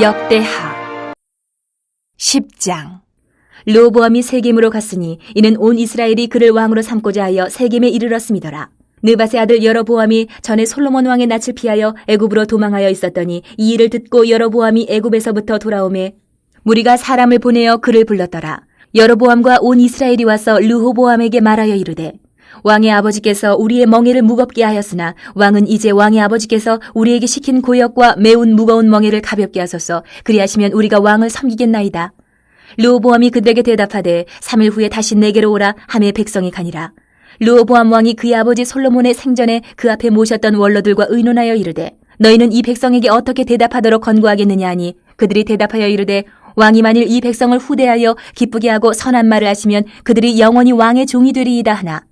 역대하 10장. 르호보암이 세겜으로 갔으니 이는 온 이스라엘이 그를 왕으로 삼고자 하여 세겜에 이르렀음이더라. 느밧의 아들 여로보암이 전에 솔로몬 왕의 낯을 피하여 애굽으로 도망하여 있었더니 이 일을 듣고 여로보암이 애굽에서부터 돌아오매 무리가 사람을 보내어 그를 불렀더라. 여로보암과 온 이스라엘이 와서 르호보암에게 말하여 이르되 왕의 아버지께서 우리의 멍에를 무겁게 하였으나 왕은 이제 왕의 아버지께서 우리에게 시킨 고역과 매운 무거운 멍에를 가볍게 하소서. 그리하시면 우리가 왕을 섬기겠나이다. 르호보암이 그들에게 대답하되 3일 후에 다시 내게로 오라 하매 백성이 가니라. 르호보암 왕이 그의 아버지 솔로몬의 생전에 그 앞에 모셨던 원로들과 의논하여 이르되 너희는 이 백성에게 어떻게 대답하도록 권고하겠느냐 하니 그들이 대답하여 이르되 왕이 만일 이 백성을 후대하여 기쁘게 하고 선한 말을 하시면 그들이 영원히 왕의 종이 되리이다 하나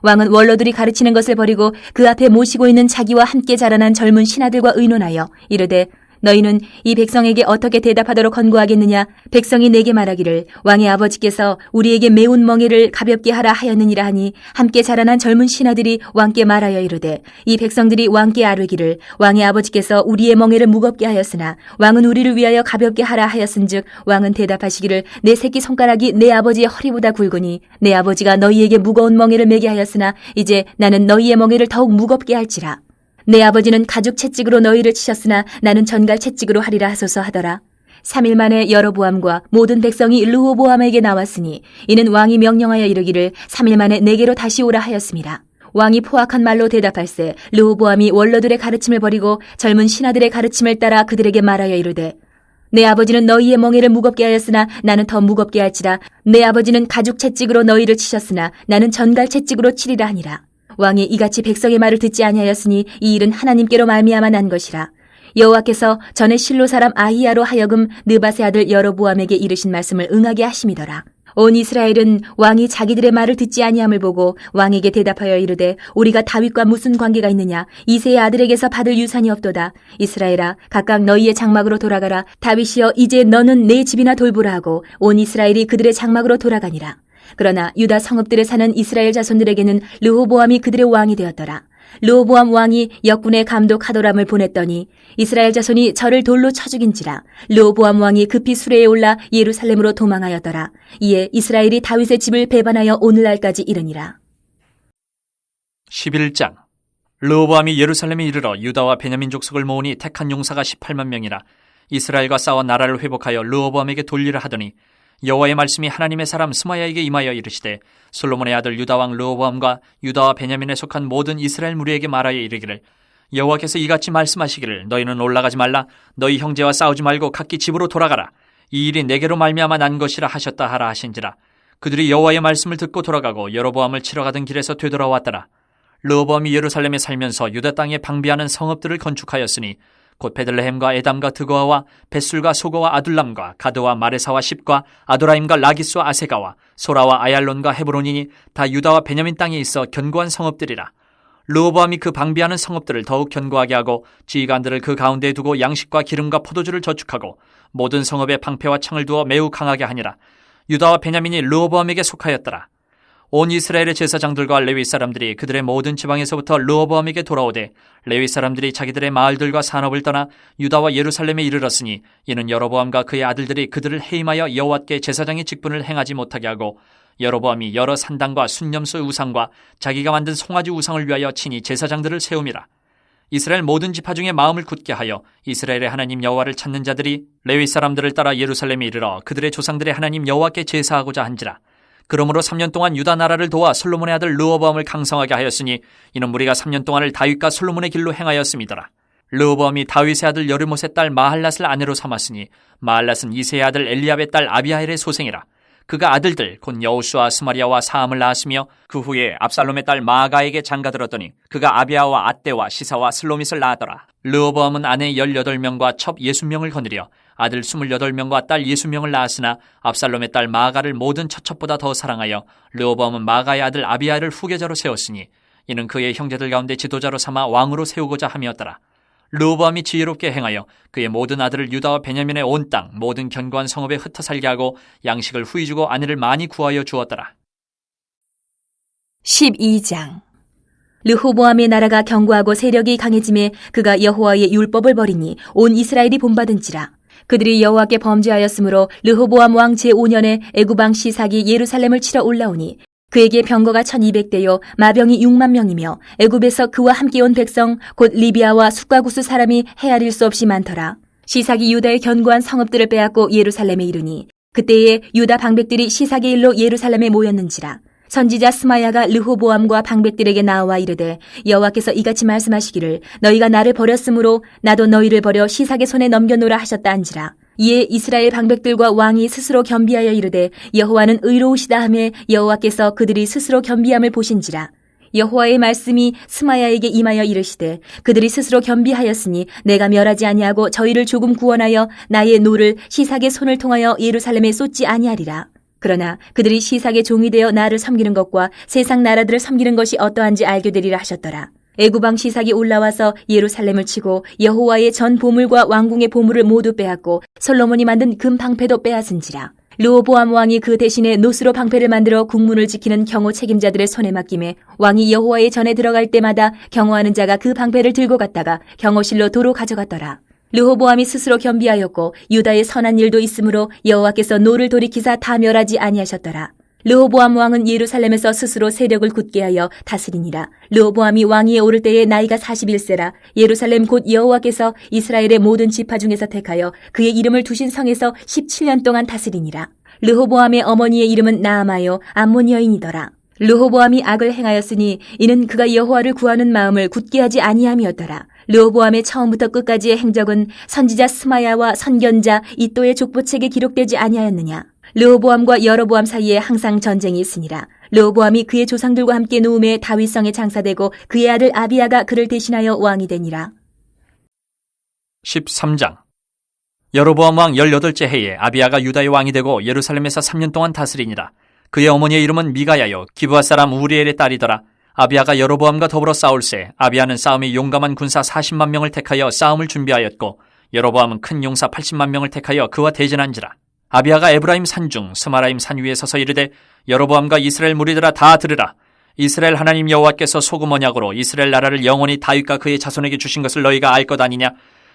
왕은 원로들이 가르치는 것을 버리고 그 앞에 모시고 있는 자기와 함께 자라난 젊은 신하들과 의논하여 이르되 너희는 이 백성에게 어떻게 대답하도록 권고하겠느냐. 백성이 내게 말하기를 왕의 아버지께서 우리에게 매운 멍에를 가볍게 하라 하였느니라 하니 함께 자라난 젊은 신하들이 왕께 말하여 이르되 이 백성들이 왕께 아뢰기를 왕의 아버지께서 우리의 멍에를 무겁게 하였으나 왕은 우리를 위하여 가볍게 하라 하였은즉 왕은 대답하시기를 내 새끼 손가락이 내 아버지의 허리보다 굵으니 내 아버지가 너희에게 무거운 멍에를 매게 하였으나 이제 나는 너희의 멍에를 더욱 무겁게 할지라. 내 아버지는 가죽 채찍으로 너희를 치셨으나 나는 전갈 채찍으로 하리라 하소서 하더라. 3일 만에 여로보암과 모든 백성이 르호보암에게 나왔으니 이는 왕이 명령하여 이르기를 3일 만에 내게로 다시 오라 하였습니다. 왕이 포악한 말로 대답할세 르호보암이 원로들의 가르침을 버리고 젊은 신하들의 가르침을 따라 그들에게 말하여 이르되 내 아버지는 너희의 멍에를 무겁게 하였으나 나는 더 무겁게 할지라. 내 아버지는 가죽 채찍으로 너희를 치셨으나 나는 전갈 채찍으로 치리라 하니라. 왕이 이같이 백성의 말을 듣지 아니하였으니 이 일은 하나님께로 말미암아 난 것이라. 여호와께서 전에 실로 사람 아히야로 하여금 느밧의 아들 여로보암에게 이르신 말씀을 응하게 하심이더라. 온 이스라엘은 왕이 자기들의 말을 듣지 아니함을 보고 왕에게 대답하여 이르되 우리가 다윗과 무슨 관계가 있느냐. 이새의 아들에게서 받을 유산이 없도다. 이스라엘아 각각 너희의 장막으로 돌아가라. 다윗이여 이제 너는 내 집이나 돌보라 하고 온 이스라엘이 그들의 장막으로 돌아가니라. 그러나 유다 성읍들에 사는 이스라엘 자손들에게는 르호보암이 그들의 왕이 되었더라. 르호보암 왕이 역군의 감독 하도람을 보냈더니 이스라엘 자손이 저를 돌로 쳐 죽인지라. 르호보암 왕이 급히 수레에 올라 예루살렘으로 도망하였더라. 이에 이스라엘이 다윗의 집을 배반하여 오늘날까지 이르니라. 11장. 르호보암이 예루살렘에 이르러 유다와 베냐민 족속을 모으니 택한 용사가 18만 명이라. 이스라엘과 싸워 나라를 회복하여 르호보암에게 돌리라 하더니 여호와의 말씀이 하나님의 사람 스마야에게 임하여 이르시되 솔로몬의 아들 유다 왕 르호보암과 유다와 베냐민에 속한 모든 이스라엘 무리에게 말하여 이르기를 여호와께서 이같이 말씀하시기를 너희는 올라가지 말라. 너희 형제와 싸우지 말고 각기 집으로 돌아가라. 이 일이 내게로 말미암아 난 것이라 하셨다 하라 하신지라. 그들이 여호와의 말씀을 듣고 돌아가고 여로보암을 치러 가던 길에서 되돌아왔더라. 르호보암이 예루살렘에 살면서 유다 땅에 방비하는 성읍들을 건축하였으니 곧 베들레헴과 에담과 드고아와 벳술과 소고와 아둘람과 가드와 마레사와 십과 아도라임과 라기스와 아세가와 소라와 아얄론과 헤브론이니 다 유다와 베냐민 땅에 있어 견고한 성읍들이라. 르호보암이 그 방비하는 성읍들을 더욱 견고하게 하고 지휘관들을 그 가운데에 두고 양식과 기름과 포도주를 저축하고 모든 성읍에 방패와 창을 두어 매우 강하게 하니라. 유다와 베냐민이 르호보암에게 속하였더라. 온 이스라엘의 제사장들과 레위 사람들이 그들의 모든 지방에서부터 르호보암에게 돌아오되 레위 사람들이 자기들의 마을들과 산업을 떠나 유다와 예루살렘에 이르렀으니 이는 여로보암과 그의 아들들이 그들을 해임하여 여호와께 제사장의 직분을 행하지 못하게 하고 여로보암이 여러 산당과 순념소 우상과 자기가 만든 송아지 우상을 위하여 친히 제사장들을 세움이라. 이스라엘 모든 지파 중에 마음을 굳게 하여 이스라엘의 하나님 여호와를 찾는 자들이 레위 사람들을 따라 예루살렘에 이르러 그들의 조상들의 하나님 여호와께 제사하고자 한지라. 그러므로 3년 동안 유다 나라를 도와 솔로몬의 아들 르호보암을 강성하게 하였으니 이는 무리가 3년 동안을 다윗과 솔로몬의 길로 행하였음이더라. 르호보암이 다윗의 아들 여르못의 딸 마할랏을 아내로 삼았으니 마할랏은 이새의 아들 엘리압의 딸 아비하일의 소생이라. 그가 아들들 곧 여우수와 스마리아와 사함을 낳았으며 그 후에 압살롬의 딸 마아가에게 장가들었더니 그가 아비아와 앗대와 시사와 슬로밋을 낳았더라. 르호보암은 아내 18명과 첩 60명을 거느려 아들 28명과 딸 60명을 낳았으나 압살롬의 딸 마아가를 모든 처첩보다 더 사랑하여 르호보암은 마아가의 아들 아비아를 후계자로 세웠으니 이는 그의 형제들 가운데 지도자로 삼아 왕으로 세우고자 함이었더라. 르호보암이 지혜롭게 행하여 그의 모든 아들을 유다와 베냐민의 온 땅 모든 견고한 성읍에 흩어 살게 하고 양식을 후히 주고 아내를 많이 구하여 주었더라. 12장. 르호보암의 나라가 견고하고 세력이 강해짐에 그가 여호와의 율법을 버리니 온 이스라엘이 본받은지라. 그들이 여호와께 범죄하였으므로 르호보암 왕 제5년에 애굽왕 시삭이 예루살렘을 치러 올라오니 그에게 병거가 1200대요 마병이 6만 명이며 애굽에서 그와 함께 온 백성 곧 리비아와 숫가구스 사람이 헤아릴 수 없이 많더라. 시삭이 유다의 견고한 성읍들을 빼앗고 예루살렘에 이르니 그때에 유다 방백들이 시삭의 일로 예루살렘에 모였는지라. 선지자 스마야가 르호보암과 방백들에게 나와 이르되 여호와께서 이같이 말씀하시기를 너희가 나를 버렸으므로 나도 너희를 버려 시삭의 손에 넘겨놓으라 하셨다 한지라. 이에 이스라엘 방백들과 왕이 스스로 겸비하여 이르되 여호와는 의로우시다 하매 여호와께서 그들이 스스로 겸비함을 보신지라. 여호와의 말씀이 스마야에게 임하여 이르시되 그들이 스스로 겸비하였으니 내가 멸하지 아니하고 저희를 조금 구원하여 나의 노를 시삭의 손을 통하여 예루살렘에 쏟지 아니하리라. 그러나 그들이 시삭의 종이 되어 나를 섬기는 것과 세상 나라들을 섬기는 것이 어떠한지 알게 되리라 하셨더라. 애굽왕 시삭이 올라와서 예루살렘을 치고 여호와의 전 보물과 왕궁의 보물을 모두 빼앗고 솔로몬이 만든 금 방패도 빼앗은지라. 르호보암 왕이 그 대신에 노스로 방패를 만들어 국문을 지키는 경호 책임자들의 손에 맡김에 왕이 여호와의 전에 들어갈 때마다 경호하는 자가 그 방패를 들고 갔다가 경호실로 도로 가져갔더라. 르호보암이 스스로 겸비하였고 유다의 선한 일도 있으므로 여호와께서 노를 돌이키사 다 멸하지 아니하셨더라. 르호보암 왕은 예루살렘에서 스스로 세력을 굳게 하여 다스리니라. 르호보암이 왕위에 오를 때에 나이가 41세라. 예루살렘 곧 여호와께서 이스라엘의 모든 지파 중에서 택하여 그의 이름을 두신 성에서 17년 동안 다스리니라. 르호보암의 어머니의 이름은 나아마요 암몬 여인이더라. 르호보암이 악을 행하였으니 이는 그가 여호와를 구하는 마음을 굳게 하지 아니함이었더라. 르호보암의 처음부터 끝까지의 행적은 선지자 스마야와 선견자 이또의 족보책에 기록되지 아니하였느냐. 르호보암과 여로보암 사이에 항상 전쟁이 있으니라. 르호보암이 그의 조상들과 함께 누움에 다윗성에 장사되고 그의 아들 아비야가 그를 대신하여 왕이 되니라. 13장. 여로보암 왕 18째 해에 아비야가 유다의 왕이 되고 예루살렘에서 3년 동안 다스리니라. 그의 어머니의 이름은 미가야요 기브아 사람 우리엘의 딸이더라. 아비야가 여로보암과 더불어 싸울새 아비야는 싸움에 용감한 군사 40만 명을 택하여 싸움을 준비하였고 여로보암은 큰 용사 80만 명을 택하여 그와 대전한지라. 아비야가 에브라임 산중 스마라임 산 위에 서서 이르되 여로보암과 이스라엘 무리들아 다 들으라. 이스라엘 하나님 여호와께서 소금 언약으로 이스라엘 나라를 영원히 다윗과 그의 자손에게 주신 것을 너희가 알 것 아니냐.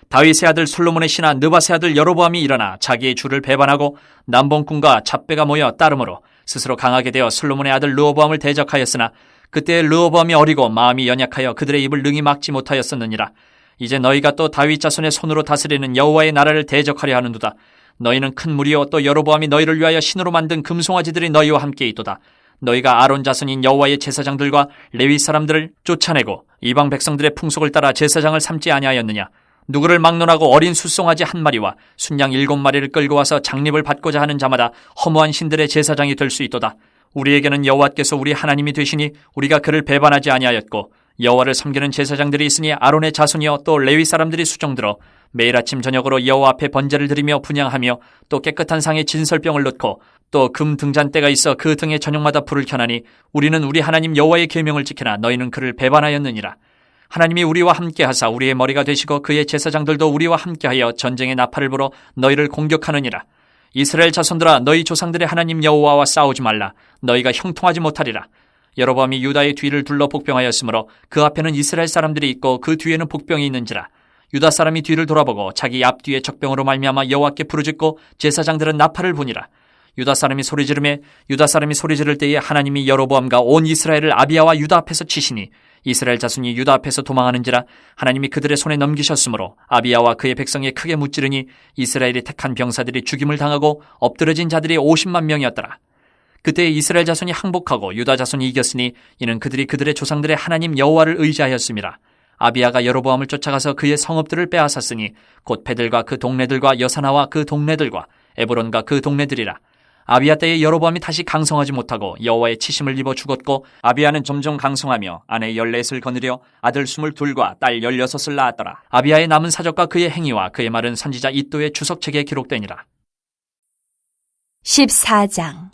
다윗의 아들 솔로몬의 신하 느밧의 아들 여로보암이 일어나 자기의 주를 배반하고 남봉꾼과 잡배가 모여 따름으로 스스로 강하게 되어 솔로몬의 아들 르호보암을 대적하였으나 그때 르호보암이 어리고 마음이 연약하여 그들의 입을 능히 막지 못하였었느니라. 이제 너희가 또 다윗 자손의 손으로 다스리는 여호와의 나라를 대적하려 하는도다. 너희는 큰 무리요 또 여로보암이 너희를 위하여 신으로 만든 금송아지들이 너희와 함께 있도다. 너희가 아론 자손인 여호와의 제사장들과 레위 사람들을 쫓아내고 이방 백성들의 풍속을 따라 제사장을 삼지 아니하였느냐. 누구를 막론하고 어린 숫송아지 한 마리와 순양 7마리를 끌고 와서 장립을 받고자 하는 자마다 허무한 신들의 제사장이 될 수 있도다. 우리에게는 여호와께서 우리 하나님이 되시니 우리가 그를 배반하지 아니하였고 여호와를 섬기는 제사장들이 있으니 아론의 자손이여 또 레위 사람들이 수종들어 매일 아침 저녁으로 여호와 앞에 번제를 드리며 분향하며 또 깨끗한 상에 진설병을 넣고 또 금 등잔대가 있어 그 등에 저녁마다 불을 켜나니 우리는 우리 하나님 여호와의 계명을 지키나 너희는 그를 배반하였느니라. 하나님이 우리와 함께하사 우리의 머리가 되시고 그의 제사장들도 우리와 함께하여 전쟁의 나팔을 불어 너희를 공격하느니라. 이스라엘 자손들아 너희 조상들의 하나님 여호와와 싸우지 말라. 너희가 형통하지 못하리라. 여로보암이 유다의 뒤를 둘러 복병하였으므로 그 앞에는 이스라엘 사람들이 있고 그 뒤에는 복병이 있는지라. 유다 사람이 뒤를 돌아보고 자기 앞뒤에 적병으로 말미암아 여호와께 부르짖고 제사장들은 나팔을 부니라. 유다 사람이 소리 지를 때에 하나님이 여로보암과 온 이스라엘을 아비야와 유다 앞에서 치시니 이스라엘 자손이 유다 앞에서 도망하는지라. 하나님이 그들의 손에 넘기셨으므로 아비야와 그의 백성이 크게 무찌르니 이스라엘이 택한 병사들이 죽임을 당하고 엎드러진 자들이 50만 명이었더라. 그때 이스라엘 자손이 항복하고 유다 자손이 이겼으니 이는 그들이 그들의 조상들의 하나님 여호와를 의지하였음이라. 아비야가 여로보암을 쫓아가서 그의 성읍들을 빼앗았으니 곧 베들과 그 동네들과 여사나와 그 동네들과 에브론과 그 동네들이라. 아비야 때에 여로보암이 다시 강성하지 못하고 여호와의 치심을 입어 죽었고 아비야는 점점 강성하며 아내 14을 거느려 아들 22과 딸 16을 낳았더라. 아비야의 남은 사적과 그의 행위와 그의 말은 선지자 이또의 주석책에 기록되니라. 14장.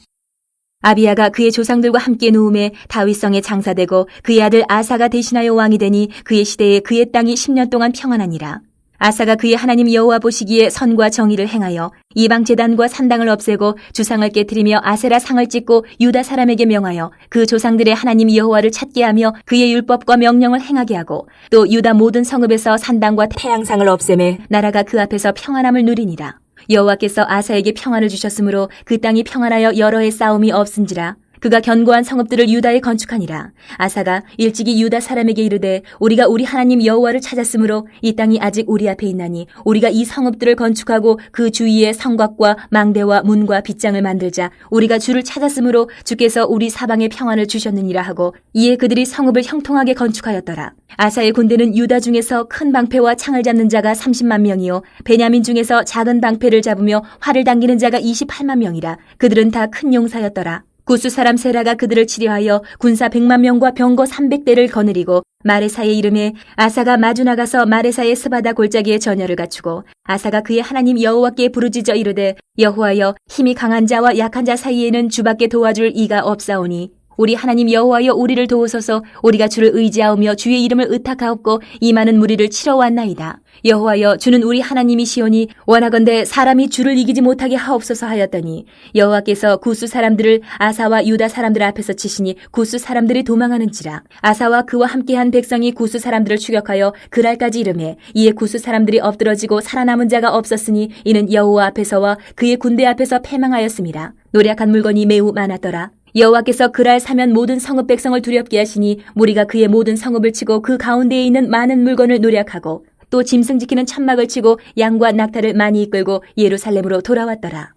아비야가 그의 조상들과 함께 누움에 다윗성에 장사되고 그의 아들 아사가 대신하여 왕이 되니 그의 시대에 그의 땅이 10년 동안 평안하니라. 아사가 그의 하나님 여호와 보시기에 선과 정의를 행하여 이방 제단과 산당을 없애고 주상을 깨뜨리며 아세라 상을 찍고 유다 사람에게 명하여 그 조상들의 하나님 여호와를 찾게 하며 그의 율법과 명령을 행하게 하고 또 유다 모든 성읍에서 산당과 태양상을 없애매 나라가 그 앞에서 평안함을 누리니라. 여호와께서 아사에게 평안을 주셨으므로 그 땅이 평안하여 여러 해 싸움이 없은지라. 그가 견고한 성읍들을 유다에 건축하니라. 아사가 일찍이 유다 사람에게 이르되 우리가 우리 하나님 여호와를 찾았으므로 이 땅이 아직 우리 앞에 있나니 우리가 이 성읍들을 건축하고 그 주위에 성곽과 망대와 문과 빗장을 만들자. 우리가 주를 찾았으므로 주께서 우리 사방에 평안을 주셨느니라 하고 이에 그들이 성읍을 형통하게 건축하였더라. 아사의 군대는 유다 중에서 큰 방패와 창을 잡는 자가 30만 명이요 베냐민 중에서 작은 방패를 잡으며 활을 당기는 자가 28만 명이라. 그들은 다 큰 용사였더라. 구스 사람 세라가 그들을 치려하여 군사 100만 명과 병거 300대를 거느리고 마레사의 이름에 아사가 마주 나가서 마레사의 스바다 골짜기에 전열을 갖추고 아사가 그의 하나님 여호와께 부르짖어 이르되 여호와여 힘이 강한 자와 약한 자 사이에는 주밖에 도와줄 이가 없사오니 우리 하나님 여호와여 우리를 도우소서. 우리가 주를 의지하오며 주의 이름을 의탁하옵고 이 많은 무리를 치러 왔나이다. 여호와여 주는 우리 하나님이시오니 원하건대 사람이 주를 이기지 못하게 하옵소서 하였더니 여호와께서 구스 사람들을 아사와 유다 사람들 앞에서 치시니 구스 사람들이 도망하는지라. 아사와 그와 함께한 백성이 구스 사람들을 추격하여 그랄까지 이르매 이에 구스 사람들이 엎드러지고 살아남은 자가 없었으니 이는 여호와 앞에서와 그의 군대 앞에서 패망하였습니다. 노략한 물건이 매우 많았더라. 여호와께서 그랄 사면 모든 성읍 백성을 두렵게 하시니 무리가 그의 모든 성읍을 치고 그 가운데에 있는 많은 물건을 노략하고 또 짐승 지키는 천막을 치고 양과 낙타를 많이 이끌고 예루살렘으로 돌아왔더라.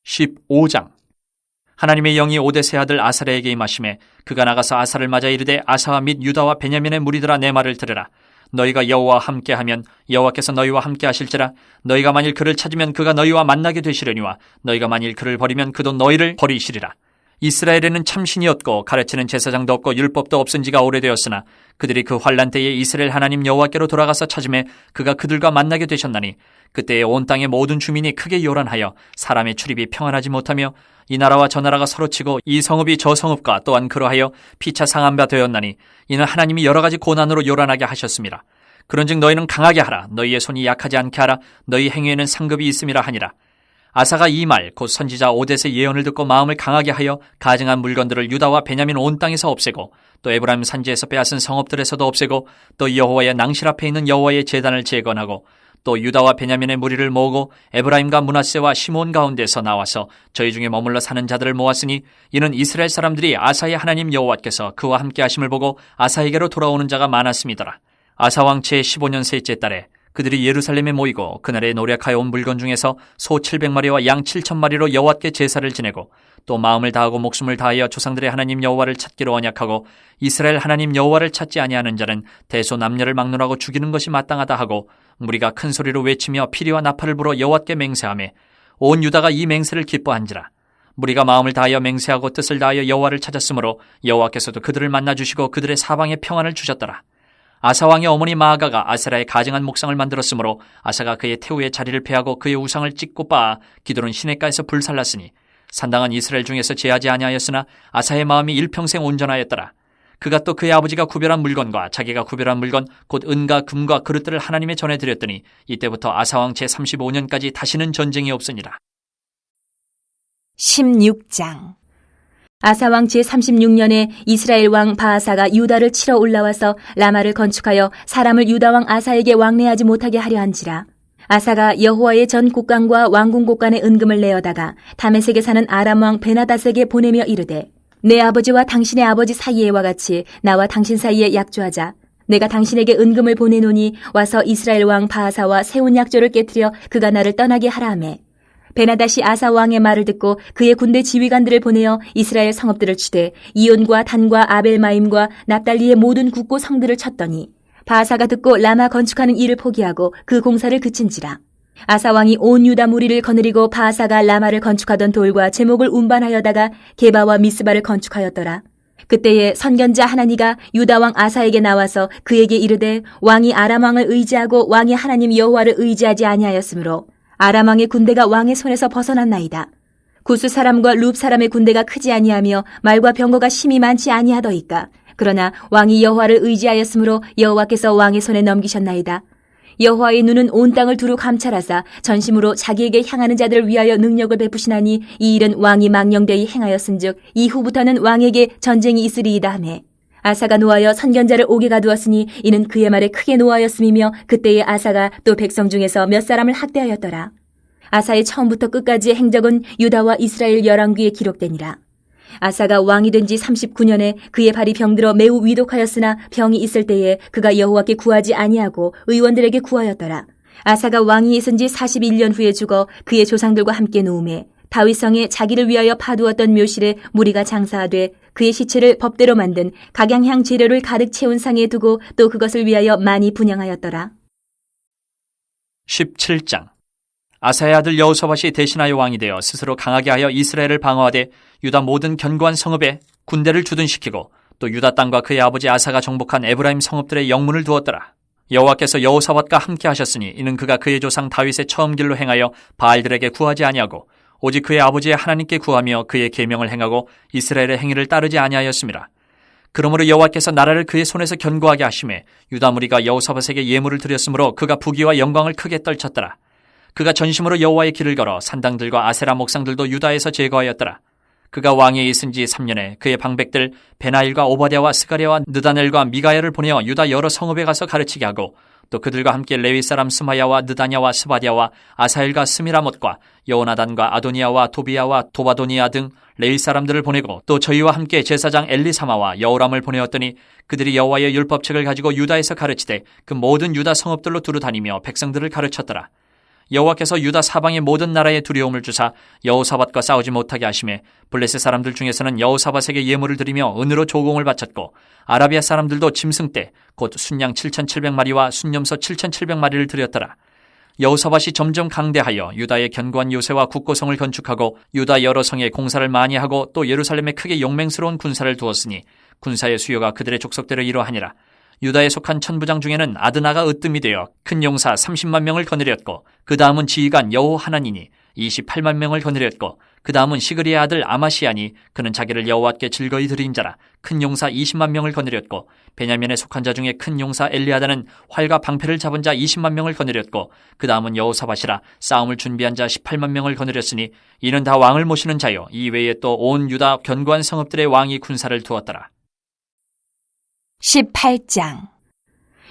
15장. 하나님의 영이 오데세 아들 아사랴에게 임하심에 그가 나가서 아사를 맞아 이르되 아사와 및 유다와 베냐민의 무리들아 내 말을 들으라. 너희가 여호와와 함께하면 여호와께서 너희와 함께하실지라. 너희가 만일 그를 찾으면 그가 너희와 만나게 되시려니와 너희가 만일 그를 버리면 그도 너희를 버리시리라. 이스라엘에는 참신이었고 가르치는 제사장도 없고 율법도 없은 지가 오래되었으나 그들이 그 환난 때에 이스라엘 하나님 여호와께로 돌아가서 찾음에 그가 그들과 만나게 되셨나니 그때에 온 땅의 모든 주민이 크게 요란하여 사람의 출입이 평안하지 못하며 이 나라와 저 나라가 서로 치고 이 성읍이 저 성읍과 또한 그러하여 피차 상한 바 되었나니 이는 하나님이 여러 가지 고난으로 요란하게 하셨습니다. 그런즉 너희는 강하게 하라. 너희의 손이 약하지 않게 하라. 너희 행위에는 상급이 있음이라 하니라. 아사가 이 말 곧 선지자 오뎃의 예언을 듣고 마음을 강하게 하여 가증한 물건들을 유다와 베냐민 온 땅에서 없애고 또 에브라임 산지에서 빼앗은 성읍들에서도 없애고 또 여호와의 낭실 앞에 있는 여호와의 제단을 재건하고 또 유다와 베냐민의 무리를 모으고 에브라임과 므낫세와 시몬 가운데서 나와서 저희 중에 머물러 사는 자들을 모았으니 이는 이스라엘 사람들이 아사의 하나님 여호와께서 그와 함께 하심을 보고 아사에게로 돌아오는 자가 많았음이더라. 아사 왕 제 15년 셋째 달에 그들이 예루살렘에 모이고 그날에 노력하여 온 물건 중에서 소 700마리와 양 7,000마리로 여호와께 제사를 지내고 또 마음을 다하고 목숨을 다하여 조상들의 하나님 여호와를 찾기로 언약하고 이스라엘 하나님 여호와를 찾지 아니하는 자는 대소 남녀를 막론하고 죽이는 것이 마땅하다 하고 무리가 큰 소리로 외치며 피리와 나팔을 불어 여호와께 맹세하며 온 유다가 이 맹세를 기뻐한지라. 무리가 마음을 다하여 맹세하고 뜻을 다하여 여호와를 찾았으므로 여호와께서도 그들을 만나주시고 그들의 사방에 평안을 주셨더라. 아사 왕의 어머니 마아가가 아세라의 가증한 목상을 만들었으므로 아사가 그의 태우의 자리를 패하고 그의 우상을 찢고 빻아 기드론 시냇가에서 불살랐으니 산당은 이스라엘 중에서 제하지 아니하였으나 아사의 마음이 일평생 온전하였더라. 그가 또 그의 아버지가 구별한 물건과 자기가 구별한 물건 곧 은과 금과 그릇들을 하나님의 전에 드렸더니 이때부터 아사 왕 제 35년까지 다시는 전쟁이 없으니라. 16장. 아사 왕 제36년에 이스라엘 왕 바아사가 유다를 치러 올라와서 라마를 건축하여 사람을 유다 왕 아사에게 왕래하지 못하게 하려 한지라. 아사가 여호와의 전 곡간과 왕궁 곡간에 은금을 내어다가 다메섹에 사는 아람 왕 베나닷에게 보내며 이르되 내 아버지와 당신의 아버지 사이에와 같이 나와 당신 사이에 약조하자. 내가 당신에게 은금을 보내노니 와서 이스라엘 왕 바아사와 세운 약조를 깨뜨려 그가 나를 떠나게 하라 하매 베나닷이 아사 왕의 말을 듣고 그의 군대 지휘관들을 보내어 이스라엘 성읍들을 치되 이온과 단과 아벨마임과 납달리의 모든 국고 성들을 쳤더니 바아사가 듣고 라마 건축하는 일을 포기하고 그 공사를 그친지라. 아사 왕이 온 유다 무리를 거느리고 바아사가 라마를 건축하던 돌과 제목을 운반하여다가 게바와 미스바를 건축하였더라. 그때에 선견자 하나니가 유다 왕 아사에게 나와서 그에게 이르되 왕이 아람 왕을 의지하고 왕이 하나님 여호와를 의지하지 아니하였으므로 아람 왕의 군대가 왕의 손에서 벗어났나이다. 구스 사람과 룹 사람의 군대가 크지 아니하며 말과 병거가 심히 많지 아니하더이까. 그러나 왕이 여호와를 의지하였으므로 여호와께서 왕의 손에 넘기셨나이다. 여호와의 눈은 온 땅을 두루 감찰하사 전심으로 자기에게 향하는 자들을 위하여 능력을 베푸시나니 이 일은 왕이 망령되이 행하였은즉 이후부터는 왕에게 전쟁이 있으리이다 하매 아사가 노하여 선견자를 옥에 가두었으니 이는 그의 말에 크게 노하였음이며 그때의 아사가 또 백성 중에서 몇 사람을 학대하였더라. 아사의 처음부터 끝까지의 행적은 유다와 이스라엘 열왕기에 기록되니라. 아사가 왕이 된 지 39년에 그의 발이 병들어 매우 위독하였으나 병이 있을 때에 그가 여호와께 구하지 아니하고 의원들에게 구하였더라. 아사가 왕이 있은 지 41년 후에 죽어 그의 조상들과 함께 누움에 다윗성에 자기를 위하여 파두었던 묘실에 무리가 장사하되 그의 시체를 법대로 만든 각양향 재료를 가득 채운 상에 두고 또 그것을 위하여 많이 분향하였더라. 17장. 아사의 아들 여호사밧이 대신하여 왕이 되어 스스로 강하게 하여 이스라엘을 방어하되 유다 모든 견고한 성읍에 군대를 주둔시키고 또 유다 땅과 그의 아버지 아사가 정복한 에브라임 성읍들의 영문을 두었더라. 여호와께서 여호사밧과 함께 하셨으니 이는 그가 그의 조상 다윗의 처음 길로 행하여 바알들에게 구하지 아니하고 오직 그의 아버지의 하나님께 구하며 그의 계명을 행하고 이스라엘의 행위를 따르지 아니하였습니다. 그러므로 여호와께서 나라를 그의 손에서 견고하게 하심에 유다 무리가 여호사밧에게 예물을 드렸으므로 그가 부귀와 영광을 크게 떨쳤더라. 그가 전심으로 여호와의 길을 걸어 산당들과 아세라 목상들도 유다에서 제거하였더라. 그가 왕위에 있은 지 3년에 그의 방백들 베나일과 오바댜와 스가랴와 느다넬과 미가야를 보내어 유다 여러 성읍에 가서 가르치게 하고 또 그들과 함께 레위 사람 스마야와 느다냐와 스바랴와 아사엘과 스미라못과 여호나단과 아도니아와 도비야와 도바도니아 등 레위 사람들을 보내고 또 저희와 함께 제사장 엘리사마와 여호람을 보내었더니 그들이 여호와의 율법책을 가지고 유다에서 가르치되 그 모든 유다 성읍들로 두루 다니며 백성들을 가르쳤더라. 여호와께서 유다 사방의 모든 나라에 두려움을 주사 여호사밧과 싸우지 못하게 하심에 블레셋 사람들 중에서는 여호사밧에게 예물을 드리며 은으로 조공을 바쳤고 아라비아 사람들도 짐승떼 곧 순양 7,700마리와 순염소 7,700마리를 드렸더라. 여호사밧이 점점 강대하여 유다의 견고한 요새와 국고성을 건축하고 유다 여러 성에 공사를 많이 하고 또 예루살렘에 크게 용맹스러운 군사를 두었으니 군사의 수요가 그들의 족속대로 이러하니라. 유다에 속한 천부장 중에는 아드나가 으뜸이 되어 큰 용사 30만 명을 거느렸고 그 다음은 지휘관 여호하나니니 28만 명을 거느렸고 그 다음은 시그리의 아들 아마시아니 그는 자기를 여호와께 즐거이 드린 자라 큰 용사 20만 명을 거느렸고 베냐민에 속한 자 중에 큰 용사 엘리아다는 활과 방패를 잡은 자 20만 명을 거느렸고 그 다음은 여호사밧이라 싸움을 준비한 자 18만 명을 거느렸으니 이는 다 왕을 모시는 자요 이 외에 또 온 유다 견고한 성읍들의 왕이 군사를 두었더라. 18장.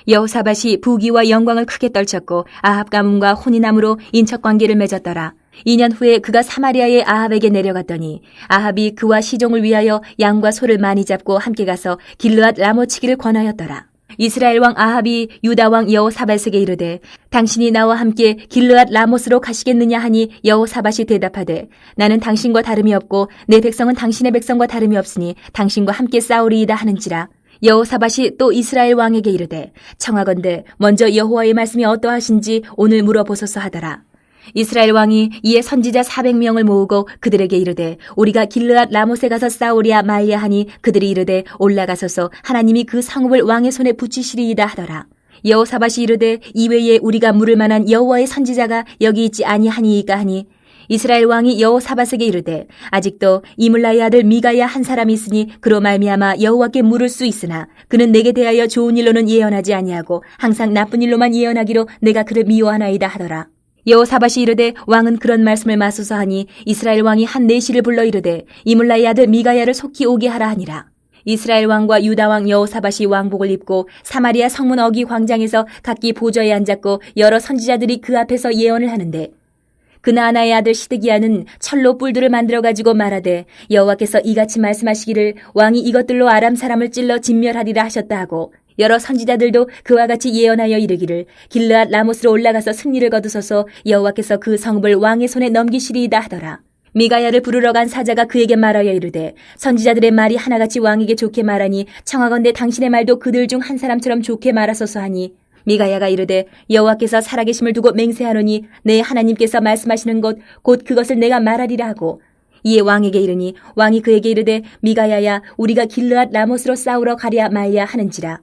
여호사밧이 부귀와 영광을 크게 떨쳤고 아합 가문과 혼인함으로 인척관계를 맺었더라. 2년 후에 그가 사마리아의 아합에게 내려갔더니 아합이 그와 시종을 위하여 양과 소를 많이 잡고 함께 가서 길르앗 라모치기를 권하였더라. 이스라엘 왕 아합이 유다 왕 여호사밧에게 이르되 당신이 나와 함께 길르앗 라못으로 가시겠느냐 하니 여호사밧이 대답하되 나는 당신과 다름이 없고 내 백성은 당신의 백성과 다름이 없으니 당신과 함께 싸우리이다 하는지라. 여호사밧이 또 이스라엘 왕에게 이르되 청하건대 먼저 여호와의 말씀이 어떠하신지 오늘 물어보소서 하더라. 이스라엘 왕이 이에 선지자 400명을 모으고 그들에게 이르되 우리가 길르앗 라못에 가서 싸우랴 말랴 하니 그들이 이르되 올라가소서 하나님이 그 성읍을 왕의 손에 붙이시리이다 하더라. 여호사밧이 이르되 이외에 우리가 물을 만한 여호와의 선지자가 여기 있지 아니하니이까 하니 이스라엘 왕이 여호사밧에게 이르되 아직도 이물라의 아들 미가야 한 사람이 있으니 그로 말미암아 여호와께 물을 수 있으나 그는 내게 대하여 좋은 일로는 예언하지 아니하고 항상 나쁜 일로만 예언하기로 내가 그를 미워하나이다 하더라. 여호사밧이 이르되 왕은 그런 말씀을 마소서 하니 이스라엘 왕이 한 내시를 불러 이르되 이물라의 아들 미가야를 속히 오게 하라 하니라. 이스라엘 왕과 유다 왕 여호사밧이 왕복을 입고 사마리아 성문 어기 광장에서 각기 보좌에 앉았고 여러 선지자들이 그 앞에서 예언을 하는데 그나아나의 아들 시드기야는 철로 뿔들을 만들어가지고 말하되 여호와께서 이같이 말씀하시기를 왕이 이것들로 아람 사람을 찔러 진멸하리라 하셨다 하고 여러 선지자들도 그와 같이 예언하여 이르기를 길르앗 라못으로 올라가서 승리를 거두소서 여호와께서 그 성읍을 왕의 손에 넘기시리이다 하더라. 미가야를 부르러 간 사자가 그에게 말하여 이르되 선지자들의 말이 하나같이 왕에게 좋게 말하니 청하건대 당신의 말도 그들 중 한 사람처럼 좋게 말하소서 하니 미가야가 이르되 여호와께서 살아계심을 두고 맹세하노니 내 하나님께서 말씀하시는 것 곧 그것을 내가 말하리라 하고 이에 왕에게 이르니 왕이 그에게 이르되 미가야야 우리가 길르앗 라못으로 싸우러 가랴 말랴 하는지라.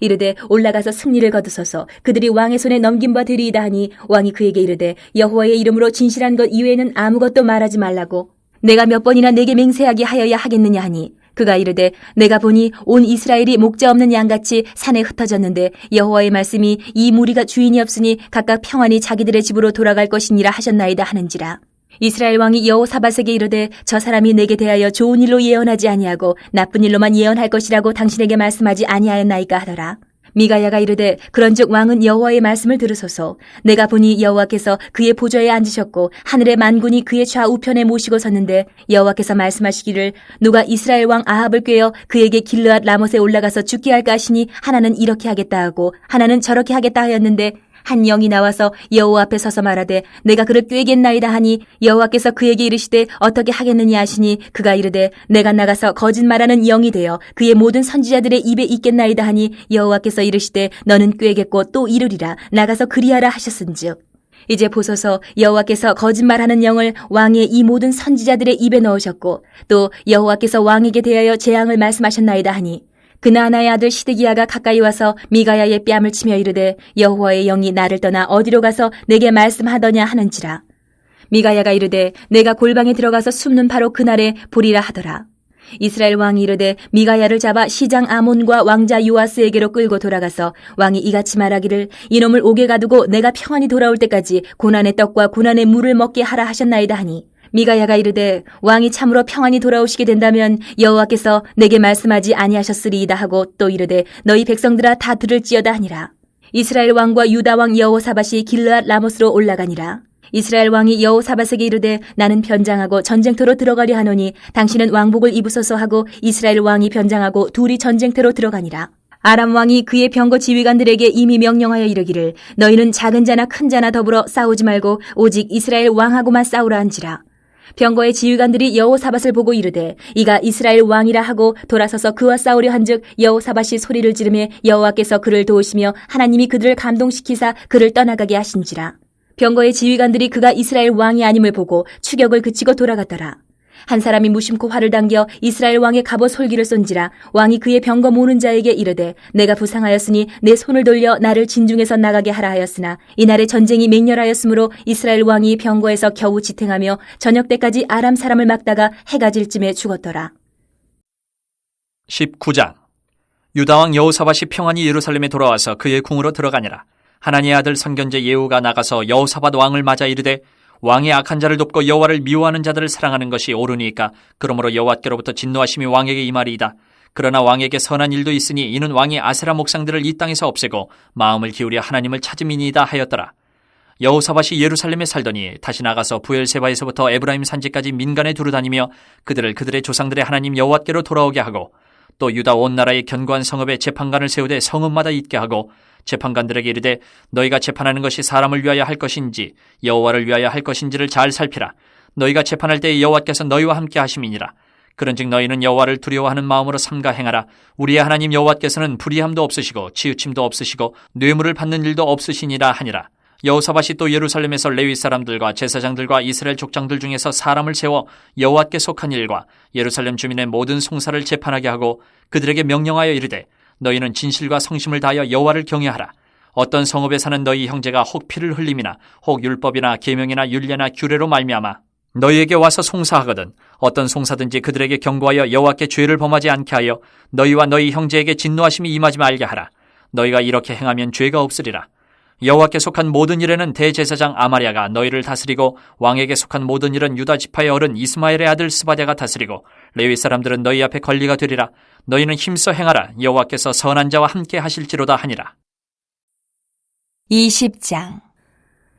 이르되 올라가서 승리를 거두소서 그들이 왕의 손에 넘긴 바 되리이다 하니 왕이 그에게 이르되 여호와의 이름으로 진실한 것 이외에는 아무것도 말하지 말라고 내가 몇 번이나 내게 맹세하게 하여야 하겠느냐 하니 그가 이르되 내가 보니 온 이스라엘이 목자 없는 양같이 산에 흩어졌는데 여호와의 말씀이 이 무리가 주인이 없으니 각각 평안히 자기들의 집으로 돌아갈 것이니라 하셨나이다 하는지라. 이스라엘 왕이 여호사밧에게 이르되 저 사람이 내게 대하여 좋은 일로 예언하지 아니하고 나쁜 일로만 예언할 것이라고 당신에게 말씀하지 아니하였나이까 하더라. 미가야가 이르되 그런즉 왕은 여호와의 말씀을 들으소서. 내가 보니 여호와께서 그의 보좌에 앉으셨고 하늘의 만군이 그의 좌우편에 모시고 섰는데 여호와께서 말씀하시기를 누가 이스라엘 왕 아합을 꾀어 그에게 길르앗 라못에 올라가서 죽게 할까 하시니 하나는 이렇게 하겠다 하고 하나는 저렇게 하겠다 하였는데 한 영이 나와서 여호와 앞에 서서 말하되 내가 그를 꾀겠나이다 하니 여호와께서 그에게 이르시되 어떻게 하겠느냐 하시니 그가 이르되 내가 나가서 거짓말하는 영이 되어 그의 모든 선지자들의 입에 있겠나이다 하니 여호와께서 이르시되 너는 꾀겠고 또 이르리라 나가서 그리하라 하셨은즉 이제 보소서 여호와께서 거짓말하는 영을 왕의 이 모든 선지자들의 입에 넣으셨고 또 여호와께서 왕에게 대하여 재앙을 말씀하셨나이다 하니 그나아나의 아들 시드기야가 가까이 와서 미가야의 뺨을 치며 이르되 여호와의 영이 나를 떠나 어디로 가서 내게 말씀하더냐 하는지라. 미가야가 이르되 내가 골방에 들어가서 숨는 바로 그날에 보리라 하더라. 이스라엘 왕이 이르되 미가야를 잡아 시장 아몬과 왕자 요아스에게로 끌고 돌아가서 왕이 이같이 말하기를 이놈을 옥에 가두고 내가 평안히 돌아올 때까지 고난의 떡과 고난의 물을 먹게 하라 하셨나이다 하니 미가야가 이르되 왕이 참으로 평안히 돌아오시게 된다면 여호와께서 내게 말씀하지 아니하셨으리이다 하고 또 이르되 너희 백성들아 다 들을지어다 하니라. 이스라엘 왕과 유다 왕 여호사밧이 길르앗 라못으로 올라가니라. 이스라엘 왕이 여호사밧에게 이르되 나는 변장하고 전쟁터로 들어가려 하노니 당신은 왕복을 입으소서 하고 이스라엘 왕이 변장하고 둘이 전쟁터로 들어가니라. 아람 왕이 그의 병거 지휘관들에게 이미 명령하여 이르기를 너희는 작은 자나 큰 자나 더불어 싸우지 말고 오직 이스라엘 왕하고만 싸우라 한지라. 병거의 지휘관들이 여호사밧을 보고 이르되 이가 이스라엘 왕이라 하고 돌아서서 그와 싸우려 한즉 여호사밧이 소리를 지르매 여호와께서 그를 도우시며 하나님이 그들을 감동시키사 그를 떠나가게 하신지라. 병거의 지휘관들이 그가 이스라엘 왕이 아님을 보고 추격을 그치고 돌아갔더라. 한 사람이 무심코 활을 당겨 이스라엘 왕의 갑옷 솔기를 쏜지라. 왕이 그의 병거 모는 자에게 이르되 내가 부상하였으니 내 손을 돌려 나를 진중에서 나가게 하라 하였으나 이날에 전쟁이 맹렬하였으므로 이스라엘 왕이 병거에서 겨우 지탱하며 저녁 때까지 아람 사람을 막다가 해가 질 쯤에 죽었더라. 19장 유다 왕 여호사밧이 평안히 예루살렘에 돌아와서 그의 궁으로 들어가니라. 하나니의 아들 선견제 예후가 나가서 여호사밧 왕을 맞아 이르되 왕의 악한 자를 돕고 여호와를 미워하는 자들을 사랑하는 것이 옳으니까 그러므로 여호와께로부터 진노하심이 왕에게 임하리이다. 그러나 왕에게 선한 일도 있으니 이는 왕이 아세라 목상들을 이 땅에서 없애고 마음을 기울여 하나님을 찾음이니이다 하였더라. 여호사밧이 예루살렘에 살더니 다시 나가서 부엘세바에서부터 에브라임 산지까지 민간에 두루다니며 그들을 그들의 조상들의 하나님 여호와께로 돌아오게 하고 또 유다 온 나라의 견고한 성읍에 재판관을 세우되 성읍마다 있게 하고 재판관들에게 이르되 너희가 재판하는 것이 사람을 위하여 할 것인지 여호와를 위하여 할 것인지를 잘 살피라. 너희가 재판할 때에 여호와께서 너희와 함께 하심이니라. 그런즉 너희는 여호와를 두려워하는 마음으로 삼가 행하라. 우리의 하나님 여호와께서는 불의함도 없으시고 치우침도 없으시고 뇌물을 받는 일도 없으시니라 하니라. 여호사밧이 또 예루살렘에서 레위 사람들과 제사장들과 이스라엘 족장들 중에서 사람을 세워 여호와께 속한 일과 예루살렘 주민의 모든 송사를 재판하게 하고 그들에게 명령하여 이르되 너희는 진실과 성심을 다하여 여호와를 경외하라. 어떤 성읍에 사는 너희 형제가 혹 피를 흘림이나 혹 율법이나 계명이나 율례나 규례로 말미암아 너희에게 와서 송사하거든 어떤 송사든지 그들에게 경고하여 여호와께 죄를 범하지 않게 하여 너희와 너희 형제에게 진노하심이 임하지 말게 하라. 너희가 이렇게 행하면 죄가 없으리라. 여호와께 속한 모든 일에는 대제사장 아마랴가 너희를 다스리고 왕에게 속한 모든 일은 유다 지파의 어른 이스마엘의 아들 스바랴가 다스리고 레위 사람들은 너희 앞에 관리가 되리라. 너희는 힘써 행하라. 여호와께서 선한 자와 함께 하실지로다 하니라. 20장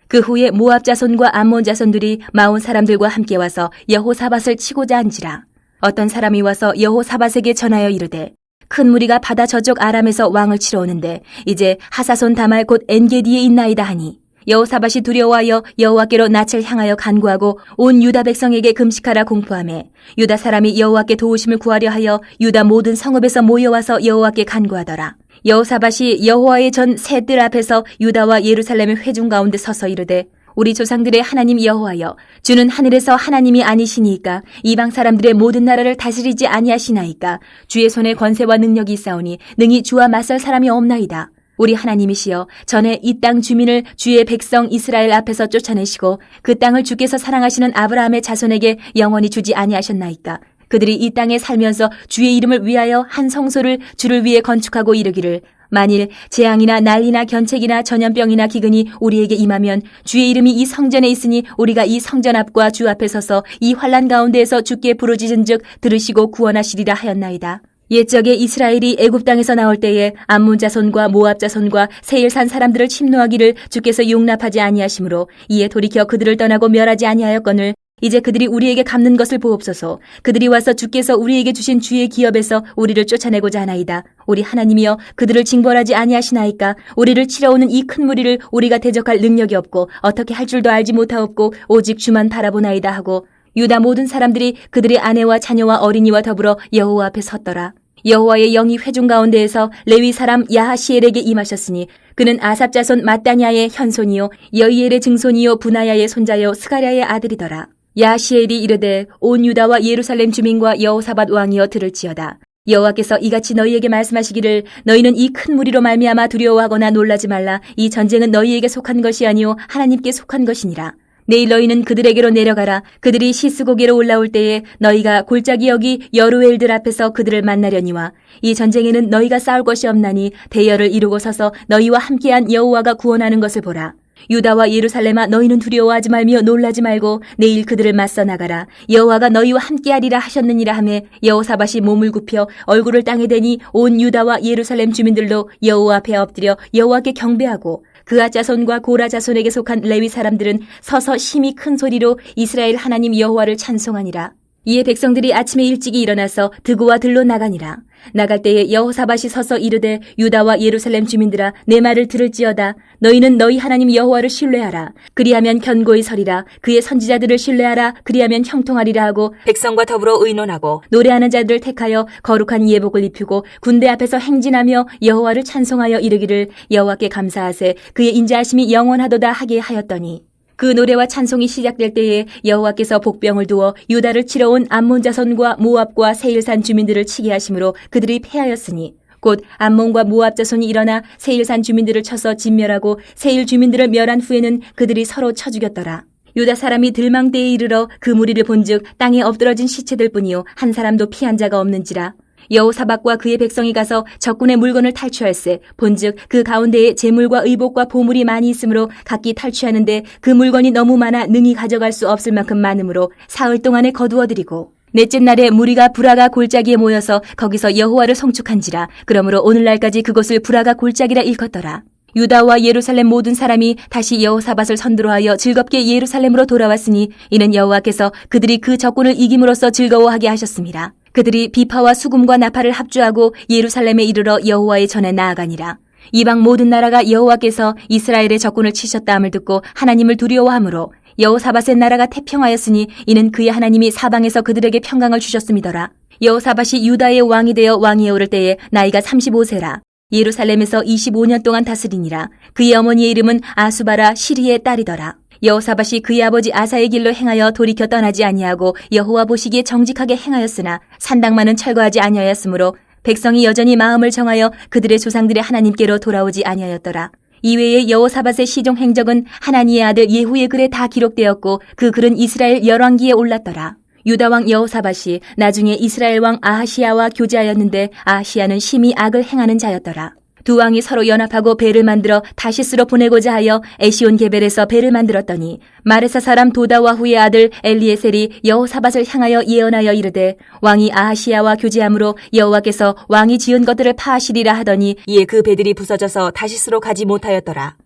그 후에 모압 자손과 암몬 자손들이 마온 사람들과 함께 와서 여호사밧을 치고자 한지라. 어떤 사람이 와서 여호사밧에게 전하여 이르되 큰 무리가 바다 저쪽 아람에서 왕을 치러 오는데 이제 하사손 다말 곧 엔게디에 있나이다 하니 여호사밧이 두려워하여 여호와께로 낯을 향하여 간구하고 온 유다 백성에게 금식하라 공포하매 유다 사람이 여호와께 도우심을 구하려 하여 유다 모든 성읍에서 모여와서 여호와께 간구하더라. 여호사밧이 여호와의 전 새 뜰 앞에서 유다와 예루살렘의 회중 가운데 서서 이르되 우리 조상들의 하나님 여호와여 주는 하늘에서 하나님이 아니시니까 이방 사람들의 모든 나라를 다스리지 아니하시나이까 주의 손에 권세와 능력이 있사오니 능히 주와 맞설 사람이 없나이다. 우리 하나님이시여 전에 이 땅 주민을 주의 백성 이스라엘 앞에서 쫓아내시고 그 땅을 주께서 사랑하시는 아브라함의 자손에게 영원히 주지 아니하셨나이까. 그들이 이 땅에 살면서 주의 이름을 위하여 한 성소를 주를 위해 건축하고 이르기를 만일 재앙이나 난리나 견책이나 전염병이나 기근이 우리에게 임하면 주의 이름이 이 성전에 있으니 우리가 이 성전 앞과 주 앞에 서서 이 환난 가운데에서 주께 부르짖은즉 들으시고 구원하시리라 하였나이다. 옛적에 이스라엘이 애굽 땅에서 나올 때에 암몬 자손과 모압 자손과 세일산 사람들을 침노하기를 주께서 용납하지 아니하시므로 이에 돌이켜 그들을 떠나고 멸하지 아니하였거늘 이제 그들이 우리에게 갚는 것을 보옵소서. 그들이 와서 주께서 우리에게 주신 주의 기업에서 우리를 쫓아내고자 하나이다. 우리 하나님이여 그들을 징벌하지 아니하시나이까. 우리를 치러오는 이 큰 무리를 우리가 대적할 능력이 없고 어떻게 할 줄도 알지 못하옵고 오직 주만 바라보나이다 하고 유다 모든 사람들이 그들의 아내와 자녀와 어린이와 더불어 여호와 앞에 섰더라. 여호와의 영이 회중 가운데에서 레위 사람 야하시엘에게 임하셨으니 그는 아삽 자손 마따냐의 현손이요 여이엘의 증손이요 분하야의 손자요 스가랴의 아들이더라. 야시엘이 이르되 온 유다와 예루살렘 주민과 여호사밧 왕이여 들을지어다. 여호와께서 이같이 너희에게 말씀하시기를 너희는 이 큰 무리로 말미암아 두려워하거나 놀라지 말라. 이 전쟁은 너희에게 속한 것이 아니요 하나님께 속한 것이니라. 내일 너희는 그들에게로 내려가라. 그들이 시스고개로 올라올 때에 너희가 골짜기 여기 여루엘들 앞에서 그들을 만나려니와 이 전쟁에는 너희가 싸울 것이 없나니 대열을 이루고 서서 너희와 함께한 여호와가 구원하는 것을 보라. 유다와 예루살렘아 너희는 두려워하지 말며 놀라지 말고 내일 그들을 맞서 나가라. 여호와가 너희와 함께하리라 하셨느니라 하매 여호사밧이 몸을 굽혀 얼굴을 땅에 대니 온 유다와 예루살렘 주민들도 여호와 앞에 엎드려 여호와께 경배하고 그아 자손과 고라 자손에게 속한 레위 사람들은 서서 심히 큰 소리로 이스라엘 하나님 여호와를 찬송하니라. 이에 백성들이 아침에 일찍이 일어나서 드고와 들로 나가니라. 나갈 때에 여호사밧이 서서 이르되 유다와 예루살렘 주민들아 내 말을 들을지어다. 너희는 너희 하나님 여호와를 신뢰하라. 그리하면 견고히 서리라. 그의 선지자들을 신뢰하라. 그리하면 형통하리라 하고 백성과 더불어 의논하고 노래하는 자들을 택하여 거룩한 예복을 입히고 군대 앞에서 행진하며 여호와를 찬송하여 이르기를 여호와께 감사하세 그의 인자하심이 영원하도다 하게 하였더니 그 노래와 찬송이 시작될 때에 여호와께서 복병을 두어 유다를 치러 온 암몬 자손과 모압과 세일산 주민들을 치게 하심으로 그들이 패하였으니 곧 암몬과 모압 자손이 일어나 세일산 주민들을 쳐서 진멸하고 세일 주민들을 멸한 후에는 그들이 서로 쳐 죽였더라. 유다 사람이 들망대에 이르러 그 무리를 본즉 땅에 엎드러진 시체들 뿐이요 한 사람도 피한 자가 없는지라. 여호사밧과 그의 백성이 가서 적군의 물건을 탈취할세 본즉 그 가운데에 재물과 의복과 보물이 많이 있으므로 각기 탈취하는데 그 물건이 너무 많아 능히 가져갈 수 없을 만큼 많으므로 사흘 동안에 거두어들이고 넷째 날에 무리가 브라가 골짜기에 모여서 거기서 여호와를 송축한지라. 그러므로 오늘날까지 그곳을 브라가 골짜기라 일컫더라. 유다와 예루살렘 모든 사람이 다시 여호사밧을 선두로하여 즐겁게 예루살렘으로 돌아왔으니 이는 여호와께서 그들이 그 적군을 이김으로써 즐거워하게 하셨습니다. 그들이 비파와 수금과 나팔을 합주하고 예루살렘에 이르러 여호와의 전에 나아가니라. 이방 모든 나라가 여호와께서 이스라엘의 적군을 치셨다 함을 듣고 하나님을 두려워하므로 여호사밧의 나라가 태평하였으니 이는 그의 하나님이 사방에서 그들에게 평강을 주셨음이더라. 여호사밧이 유다의 왕이 되어 왕위에 오를 때에 나이가 35세라. 예루살렘에서 25년 동안 다스리니라. 그의 어머니의 이름은 아수바라 시리의 딸이더라. 여호사밧이 그의 아버지 아사의 길로 행하여 돌이켜 떠나지 아니하고 여호와 보시기에 정직하게 행하였으나 산당만은 철거하지 아니하였으므로 백성이 여전히 마음을 정하여 그들의 조상들의 하나님께로 돌아오지 아니하였더라. 이외에 여호사밧의 시종 행적은 하나니의 아들 예후의 글에 다 기록되었고 그 글은 이스라엘 열왕기에 올랐더라. 유다 왕 여호사밧이 나중에 이스라엘 왕 아하시야와 교제하였는데 아하시야는 심히 악을 행하는 자였더라. 두 왕이 서로 연합하고 배를 만들어 다시스로 보내고자 하여 에시온 게벨에서 배를 만들었더니 마레사 사람 도다와후의 아들 엘리에셀이 여호사밧을 향하여 예언하여 이르되 왕이 아하시야와 교제함으로 여호와께서 왕이 지은 것들을 파하시리라 하더니 이에 그 배들이 부서져서 다시스로 가지 못하였더라.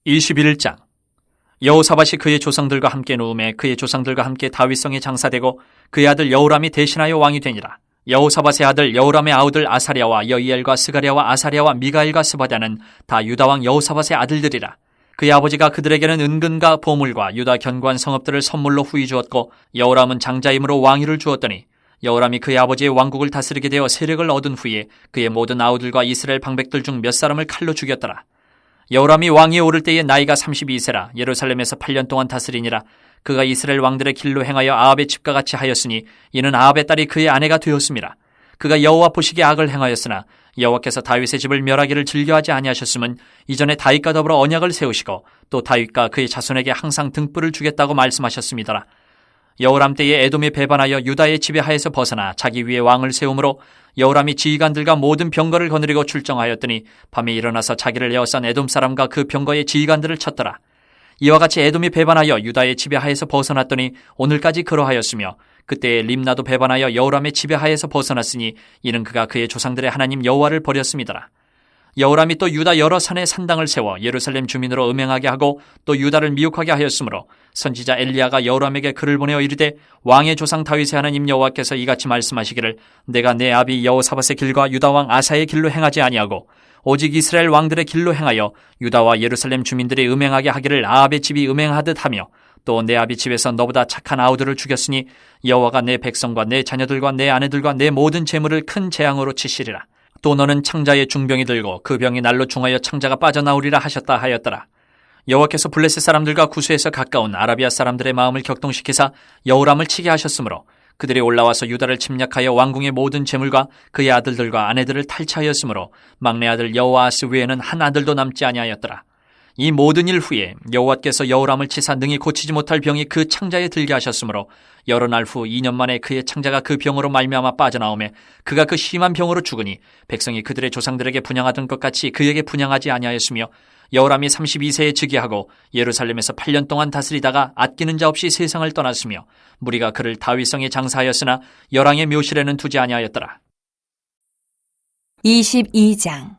21장 여호사밧이 그의 조상들과 함께 누움에 그의 조상들과 함께 다윗성에 장사되고 그의 아들 여호람이 대신하여 왕이 되니라. 여호사밧의 아들 여호람의 아우들 아사랴와 여이엘과 스가랴와 아사랴와 미가엘과 스바다는 다 유다왕 여호사밧의 아들들이라. 그의 아버지가 그들에게는 은근과 보물과 유다 견고한 성읍들을 선물로 후히 주었고 여호람은 장자임으로 왕위를 주었더니 여호람이 그의 아버지의 왕국을 다스리게 되어 세력을 얻은 후에 그의 모든 아우들과 이스라엘 방백들 중 몇 사람을 칼로 죽였더라. 여호람이 왕위에 오를 때에 나이가 32세라 예루살렘에서 8년 동안 다스리니라. 그가 이스라엘 왕들의 길로 행하여 아합의 집과 같이 하였으니 이는 아합의 딸이 그의 아내가 되었음이라. 그가 여호와 보시기에 악을 행하였으나 여호와께서 다윗의 집을 멸하기를 즐겨하지 아니하셨음은 이전에 다윗과 더불어 언약을 세우시고 또 다윗과 그의 자손에게 항상 등불을 주겠다고 말씀하셨음이더라. 여호람 때에 에돔이 배반하여 유다의 지배하에서 벗어나 자기 위에 왕을 세우므로 여호람이 지휘관들과 모든 병거를 거느리고 출정하였더니 밤에 일어나서 자기를 에워싼 에돔 사람과 그 병거의 지휘관들을 쳤더라. 이와 같이 에돔이 배반하여 유다의 지배하에서 벗어났더니 오늘까지 그러하였으며 그때에 림나도 배반하여 여호람의 지배하에서 벗어났으니 이는 그가 그의 조상들의 하나님 여호와를 버렸음이더라. 여호람이 또 유다 여러 산에 산당을 세워 예루살렘 주민으로 음행하게 하고 또 유다를 미혹하게 하였으므로 선지자 엘리야가 여호람에게 글을 보내어 이르되 왕의 조상 다윗의 하나님 여호와께서 이같이 말씀하시기를 내가 내 아비 여호사밧의 길과 유다 왕 아사의 길로 행하지 아니하고 오직 이스라엘 왕들의 길로 행하여 유다와 예루살렘 주민들이 음행하게 하기를 아합의 집이 음행하듯 하며 또 내 아비 집에서 너보다 착한 아우들을 죽였으니 여호와가 내 백성과 내 자녀들과 내 아내들과 내 모든 재물을 큰 재앙으로 치시리라. 또 너는 창자의 중병이 들고 그 병이 날로 중하여 창자가 빠져나오리라 하셨다 하였더라. 여호와께서 블레셋 사람들과 구스에서 가까운 아라비아 사람들의 마음을 격동시키사 여호람을 치게 하셨으므로 그들이 올라와서 유다를 침략하여 왕궁의 모든 재물과 그의 아들들과 아내들을 탈취하였으므로 막내 아들 여호아스 외에는 한 아들도 남지 아니하였더라. 이 모든 일 후에 여호와께서 여호람을 치사 능히 고치지 못할 병이 그 창자에 들게 하셨으므로 여러 날 후 2년 만에 그의 창자가 그 병으로 말미암아 빠져나오매 그가 그 심한 병으로 죽으니 백성이 그들의 조상들에게 분향하던 것 같이 그에게 분향하지 아니하였으며 여호람이 32세에 즉위하고 예루살렘에서 8년 동안 다스리다가 아끼는 자 없이 세상을 떠났으며 무리가 그를 다윗성에 장사하였으나 열왕의 묘실에는 두지 아니하였더라. 22장.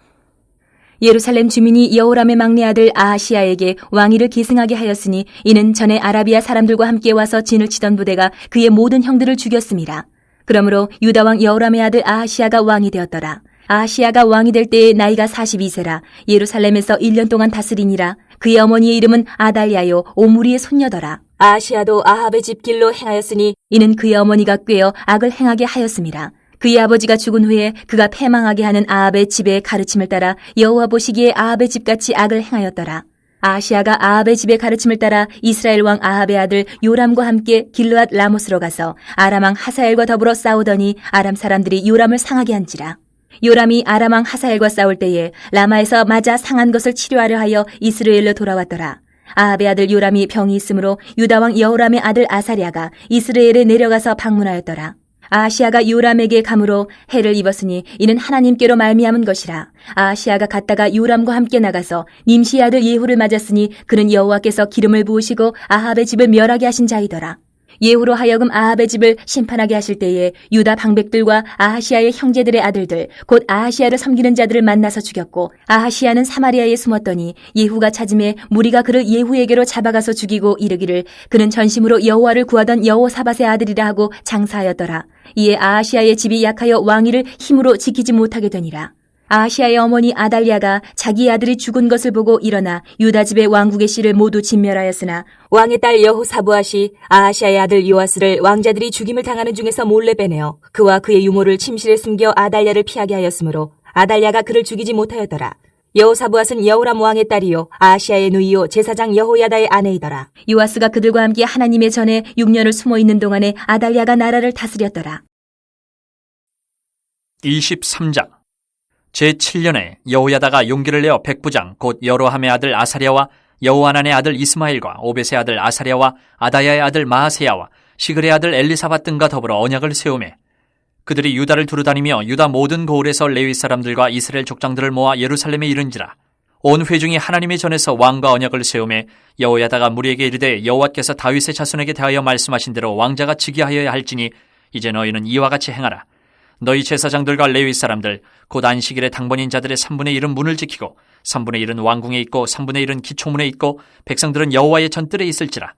예루살렘 주민이 여호람의 막내 아들 아하시야에게 왕위를 계승하게 하였으니 이는 전에 아라비아 사람들과 함께 와서 진을 치던 부대가 그의 모든 형들을 죽였습니다. 그러므로 유다 왕 여호람의 아들 아하시야가 왕이 되었더라. 아하시야가 왕이 될 때의 나이가 42세라 예루살렘에서 1년 동안 다스리니라. 그의 어머니의 이름은 아달랴요 오므리의 손녀더라. 아하시야도 아합의 집 길로 행하였으니 이는 그의 어머니가 꾀어 악을 행하게 하였습니다. 그의 아버지가 죽은 후에 그가 패망하게 하는 아합의 집의 가르침을 따라 여호와 보시기에 아합의 집같이 악을 행하였더라. 아하시야가 아합의 집의 가르침을 따라 이스라엘 왕 아합의 아들 요람과 함께 길르앗 라모스로 가서 아람 왕 하사엘과 더불어 싸우더니 아람 사람들이 요람을 상하게 한지라. 요람이 아람 왕 하사엘과 싸울 때에 라마에서 맞아 상한 것을 치료하려 하여 이스라엘로 돌아왔더라. 아합의 아들 요람이 병이 있으므로 유다 왕 여호람의 아들 아사랴가 이스라엘에 내려가서 방문하였더라. 아하시야가 요람에게 감으로 해를 입었으니 이는 하나님께로 말미암은 것이라. 아하시야가 갔다가 요람과 함께 나가서 님시의 아들 예후를 맞았으니 그는 여호와께서 기름을 부으시고 아합의 집을 멸하게 하신 자이더라. 예후로 하여금 아합의 집을 심판하게 하실 때에 유다 방백들과 아하시야의 형제들의 아들들 곧 아하시야를 섬기는 자들을 만나서 죽였고 아하시야는 사마리아에 숨었더니 예후가 찾음에 무리가 그를 예후에게로 잡아가서 죽이고 이르기를 그는 전심으로 여호와를 구하던 여호사밧의 아들이라 하고 장사하였더라. 이에 아하시야의 집이 약하여 왕위를 힘으로 지키지 못하게 되니라. 아하시야의 어머니 아달랴가 자기 아들이 죽은 것을 보고 일어나 유다 집의 왕국의 씨를 모두 진멸하였으나 왕의 딸 여호사부앗이 아하시야의 아들 요아스를 왕자들이 죽임을 당하는 중에서 몰래 빼내어 그와 그의 유모를 침실에 숨겨 아달랴를 피하게 하였으므로 아달랴가 그를 죽이지 못하였더라. 여호사부앗은 여호람 왕의 딸이요 아하시야의 누이요 제사장 여호야다의 아내이더라. 요아스가 그들과 함께 하나님의 전에 6년을 숨어 있는 동안에 아달랴가 나라를 다스렸더라. 23장. 제7년에 여호야다가 용기를 내어 백부장 곧 여로함의 아들 아사랴와 여호하난의 아들 이스마엘과 오벳의 아들 아사랴와 아다야의 아들 마아세야와 시글의 아들 엘리사밧 등과 더불어 언약을 세우매 그들이 유다를 두루다니며 유다 모든 고을에서 레위 사람들과 이스라엘 족장들을 모아 예루살렘에 이른지라. 온 회중이 하나님의 전에서 왕과 언약을 세우매 여호야다가 무리에게 이르되 여호와께서 다윗의 자손에게 대하여 말씀하신 대로 왕자가 즉위하여야 할지니 이제 너희는 이와 같이 행하라. 너희 제사장들과 레위 사람들 곧 안식일의 당번인 자들의 3분의 1은 문을 지키고 3분의 1은 왕궁에 있고 3분의 1은 기초문에 있고 백성들은 여호와의 전뜰에 있을지라.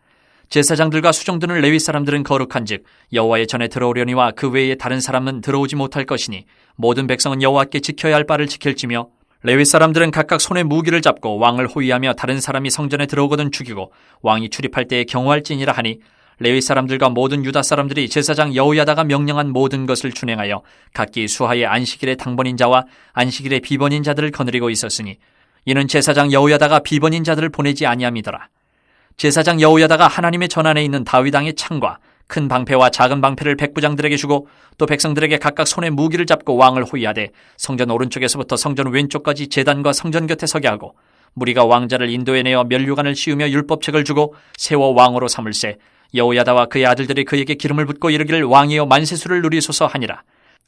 제사장들과 수종드는 레위 사람들은 거룩한즉 여호와의 전에 들어오려니와 그 외에 다른 사람은 들어오지 못할 것이니 모든 백성은 여호와께 지켜야 할 바를 지킬지며 레위 사람들은 각각 손에 무기를 잡고 왕을 호위하며 다른 사람이 성전에 들어오거든 죽이고 왕이 출입할 때에 경호할지니라 하니 레위 사람들과 모든 유다 사람들이 제사장 여호야다가 명령한 모든 것을 준행하여 각기 수하의 안식일의 당번인 자와 안식일의 비번인 자들을 거느리고 있었으니 이는 제사장 여호야다가 비번인 자들을 보내지 아니함이더라. 제사장 여호야다가 하나님의 전안에 있는 다윗 왕의 창과 큰 방패와 작은 방패를 백부장들에게 주고 또 백성들에게 각각 손에 무기를 잡고 왕을 호위하되 성전 오른쪽에서부터 성전 왼쪽까지 제단과 성전 곁에 서게 하고 무리가 왕자를 인도해내어 면류관을 씌우며 율법책을 주고 세워 왕으로 삼을세 여호야다와 그의 아들들이 그에게 기름을 붓고 이르기를 왕이여 만세수를 누리소서 하니라.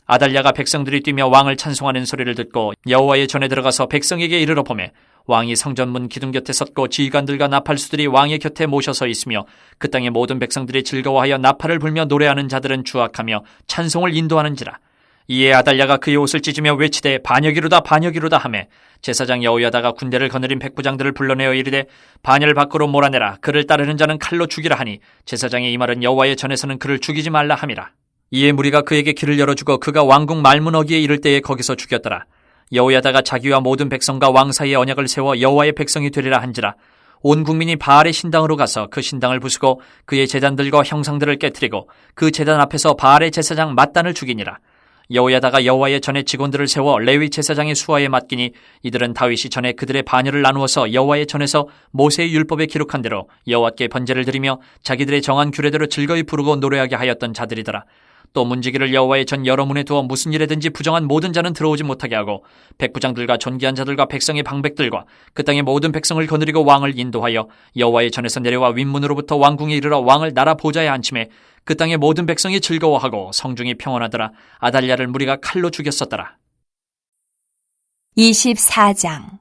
아달랴가 백성들이 뛰며 왕을 찬송하는 소리를 듣고 여호와의 전에 들어가서 백성에게 이르러 보매 왕이 성전문 기둥 곁에 섰고 지휘관들과 나팔수들이 왕의 곁에 모셔서 있으며 그 땅의 모든 백성들이 즐거워하여 나팔을 불며 노래하는 자들은 주악하며 찬송을 인도하는지라. 이에 아달랴가 그의 옷을 찢으며 외치되 반역이로다 반역이로다 하매 제사장 여호야다가 군대를 거느린 백부장들을 불러내어 이르되 반열 밖으로 몰아내라. 그를 따르는 자는 칼로 죽이라 하니 제사장의 이 말은 여호와의 전에서는 그를 죽이지 말라 함이라. 이에 무리가 그에게 길을 열어주고 그가 왕궁 말문어기에 이를 때에 거기서 죽였더라. 여호야다가 자기와 모든 백성과 왕 사이에 언약을 세워 여호와의 백성이 되리라 한지라. 온 국민이 바알의 신당으로 가서 그 신당을 부수고 그의 제단들과 형상들을 깨뜨리고 그 제단 앞에서 바알의 제사장 맏단을 죽이니라. 여호야다가 여호와의 전에 직원들을 세워 레위 제사장의 수하에 맡기니 이들은 다윗이 전에 그들의 반열을 나누어서 여호와의 전에서 모세의 율법에 기록한 대로 여호와께 번제를 드리며 자기들의 정한 규례대로 즐거이 부르고 노래하게 하였던 자들이더라. 또 문지기를 여호와의 전 여러 문에 두어 무슨 일에든지 부정한 모든 자는 들어오지 못하게 하고 백부장들과 존귀한 자들과 백성의 방백들과 그 땅의 모든 백성을 거느리고 왕을 인도하여 여호와의 전에서 내려와 윗문으로부터 왕궁에 이르러 왕을 나라 보좌에 앉히매 그 땅의 모든 백성이 즐거워하고 성중이 평안하더라. 아달랴를 무리가 칼로 죽였었더라. 24장.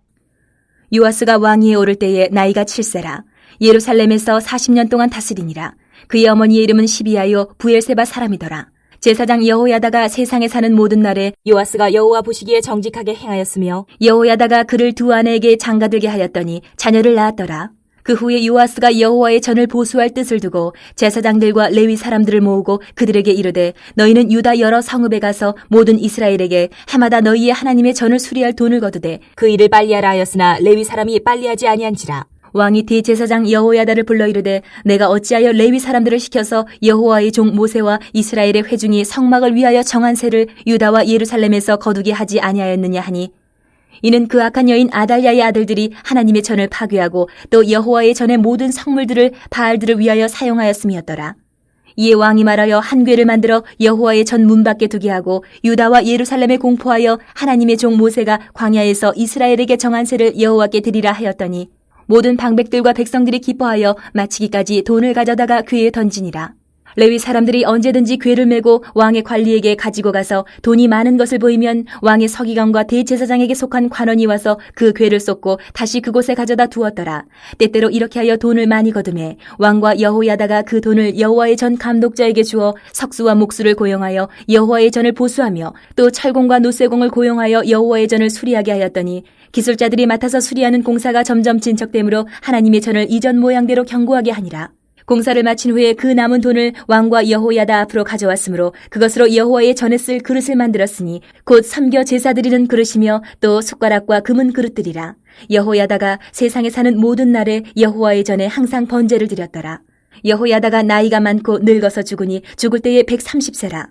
요아스가 왕위에 오를 때에 나이가 7세라. 예루살렘에서 40년 동안 다스리니라. 그의 어머니의 이름은 시비아요 부엘세바 사람이더라. 제사장 여호야다가 세상에 사는 모든 날에 요아스가 여호와 보시기에 정직하게 행하였으며 여호야다가 그를 두 아내에게 장가들게 하였더니 자녀를 낳았더라. 그 후에 요아스가 여호와의 전을 보수할 뜻을 두고 제사장들과 레위 사람들을 모으고 그들에게 이르되 너희는 유다 여러 성읍에 가서 모든 이스라엘에게 해마다 너희의 하나님의 전을 수리할 돈을 거두되 그 일을 빨리하라 하였으나 레위 사람이 빨리하지 아니한지라. 왕이 대제사장 여호야다를 불러 이르되 내가 어찌하여 레위 사람들을 시켜서 여호와의 종 모세와 이스라엘의 회중이 성막을 위하여 정한 세를 유다와 예루살렘에서 거두게 하지 아니하였느냐 하니 이는 그 악한 여인 아달랴의 아들들이 하나님의 전을 파괴하고 또 여호와의 전의 모든 성물들을 바알들을 위하여 사용하였음이었더라. 이에 왕이 말하여 한 궤를 만들어 여호와의 전 문 밖에 두게 하고 유다와 예루살렘에 공포하여 하나님의 종 모세가 광야에서 이스라엘에게 정한 세를 여호와께 드리라 하였더니 모든 방백들과 백성들이 기뻐하여 마치기까지 돈을 가져다가 궤에 던지니라. 레위 사람들이 언제든지 궤를 메고 왕의 관리에게 가지고 가서 돈이 많은 것을 보이면 왕의 서기관과 대제사장에게 속한 관원이 와서 그 궤를 쏟고 다시 그곳에 가져다 두었더라. 때때로 이렇게 하여 돈을 많이 거두매 왕과 여호야다가 그 돈을 여호와의 전 감독자에게 주어 석수와 목수를 고용하여 여호와의 전을 보수하며 또 철공과 노쇠공을 고용하여 여호와의 전을 수리하게 하였더니 기술자들이 맡아서 수리하는 공사가 점점 진척되므로 하나님의 전을 이전 모양대로 견고하게 하니라. 공사를 마친 후에 그 남은 돈을 왕과 여호야다 앞으로 가져왔으므로 그것으로 여호와의 전에 쓸 그릇을 만들었으니 곧 섬겨 제사 드리는 그릇이며 또 숟가락과 금은 그릇들이라. 여호야다가 세상에 사는 모든 날에 여호와의 전에 항상 번제를 드렸더라. 여호야다가 나이가 많고 늙어서 죽으니 죽을 때에 130세라.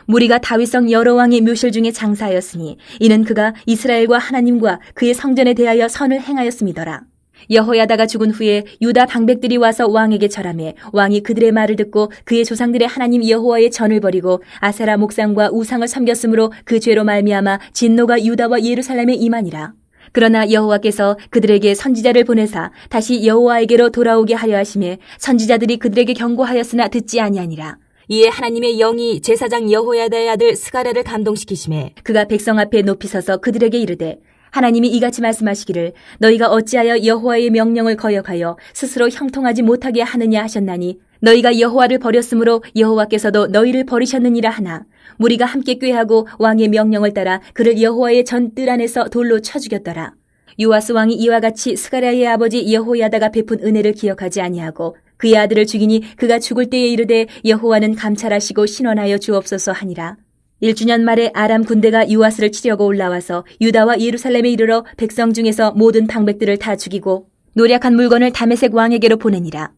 무리가 다윗성 여러 왕의 묘실 중에 장사하였으니 이는 그가 이스라엘과 하나님과 그의 성전에 대하여 선을 행하였음이더라. 여호야다가 죽은 후에 유다 방백들이 와서 왕에게 절하매 왕이 그들의 말을 듣고 그의 조상들의 하나님 여호와의 전을 버리고 아세라 목상과 우상을 섬겼으므로 그 죄로 말미암아 진노가 유다와 예루살렘에 임하니라. 그러나 여호와께서 그들에게 선지자를 보내사 다시 여호와에게로 돌아오게 하려 하심에 선지자들이 그들에게 경고하였으나 듣지 아니하니라. 이에 하나님의 영이 제사장 여호야다의 아들 스가랴를 감동시키심에 그가 백성 앞에 높이 서서 그들에게 이르되 하나님이 이같이 말씀하시기를 너희가 어찌하여 여호와의 명령을 거역하여 스스로 형통하지 못하게 하느냐 하셨나니 너희가 여호와를 버렸으므로 여호와께서도 너희를 버리셨느니라 하나 무리가 함께 꾀하고 왕의 명령을 따라 그를 여호와의 전 뜰 안에서 돌로 쳐 죽였더라. 요아스 왕이 이와 같이 스가랴의 아버지 여호야다가 베푼 은혜를 기억하지 아니하고 그의 아들을 죽이니 그가 죽을 때에 이르되 여호와는 감찰하시고 신원하여 주옵소서 하니라. 1주년 말에 아람 군대가 요아스를 치려고 올라와서 유다와 예루살렘에 이르러 백성 중에서 모든 방백들을 다 죽이고 노략한 물건을 다메섹 왕에게로 보내니라.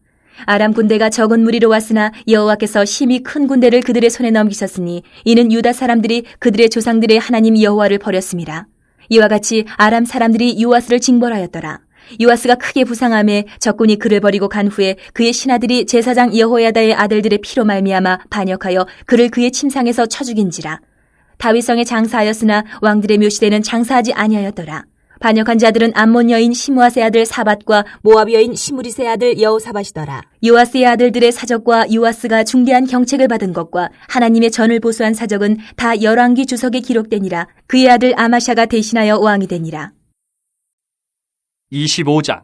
아람 군대가 적은 무리로 왔으나 여호와께서 심히 큰 군대를 그들의 손에 넘기셨으니 이는 유다 사람들이 그들의 조상들의 하나님 여호와를 버렸음이라. 이와 같이 아람 사람들이 요아스를 징벌하였더라. 요아스가 크게 부상하며 적군이 그를 버리고 간 후에 그의 신하들이 제사장 여호야다의 아들들의 피로 말미암아 반역하여 그를 그의 침상에서 쳐 죽인지라. 다윗성에 장사하였으나 왕들의 묘실에는 장사하지 아니하였더라. 반역한 자들은 암몬 여인 시므아스의 아들 사밧과 모압 여인 시므리스의 아들 여호사밧이더라. 요아스의 아들들의 사적과 요아스가 중대한 경책을 받은 것과 하나님의 전을 보수한 사적은 다 열왕기 주석에 기록되니라. 그의 아들 아마샤가 대신하여 왕이 되니라. 25장.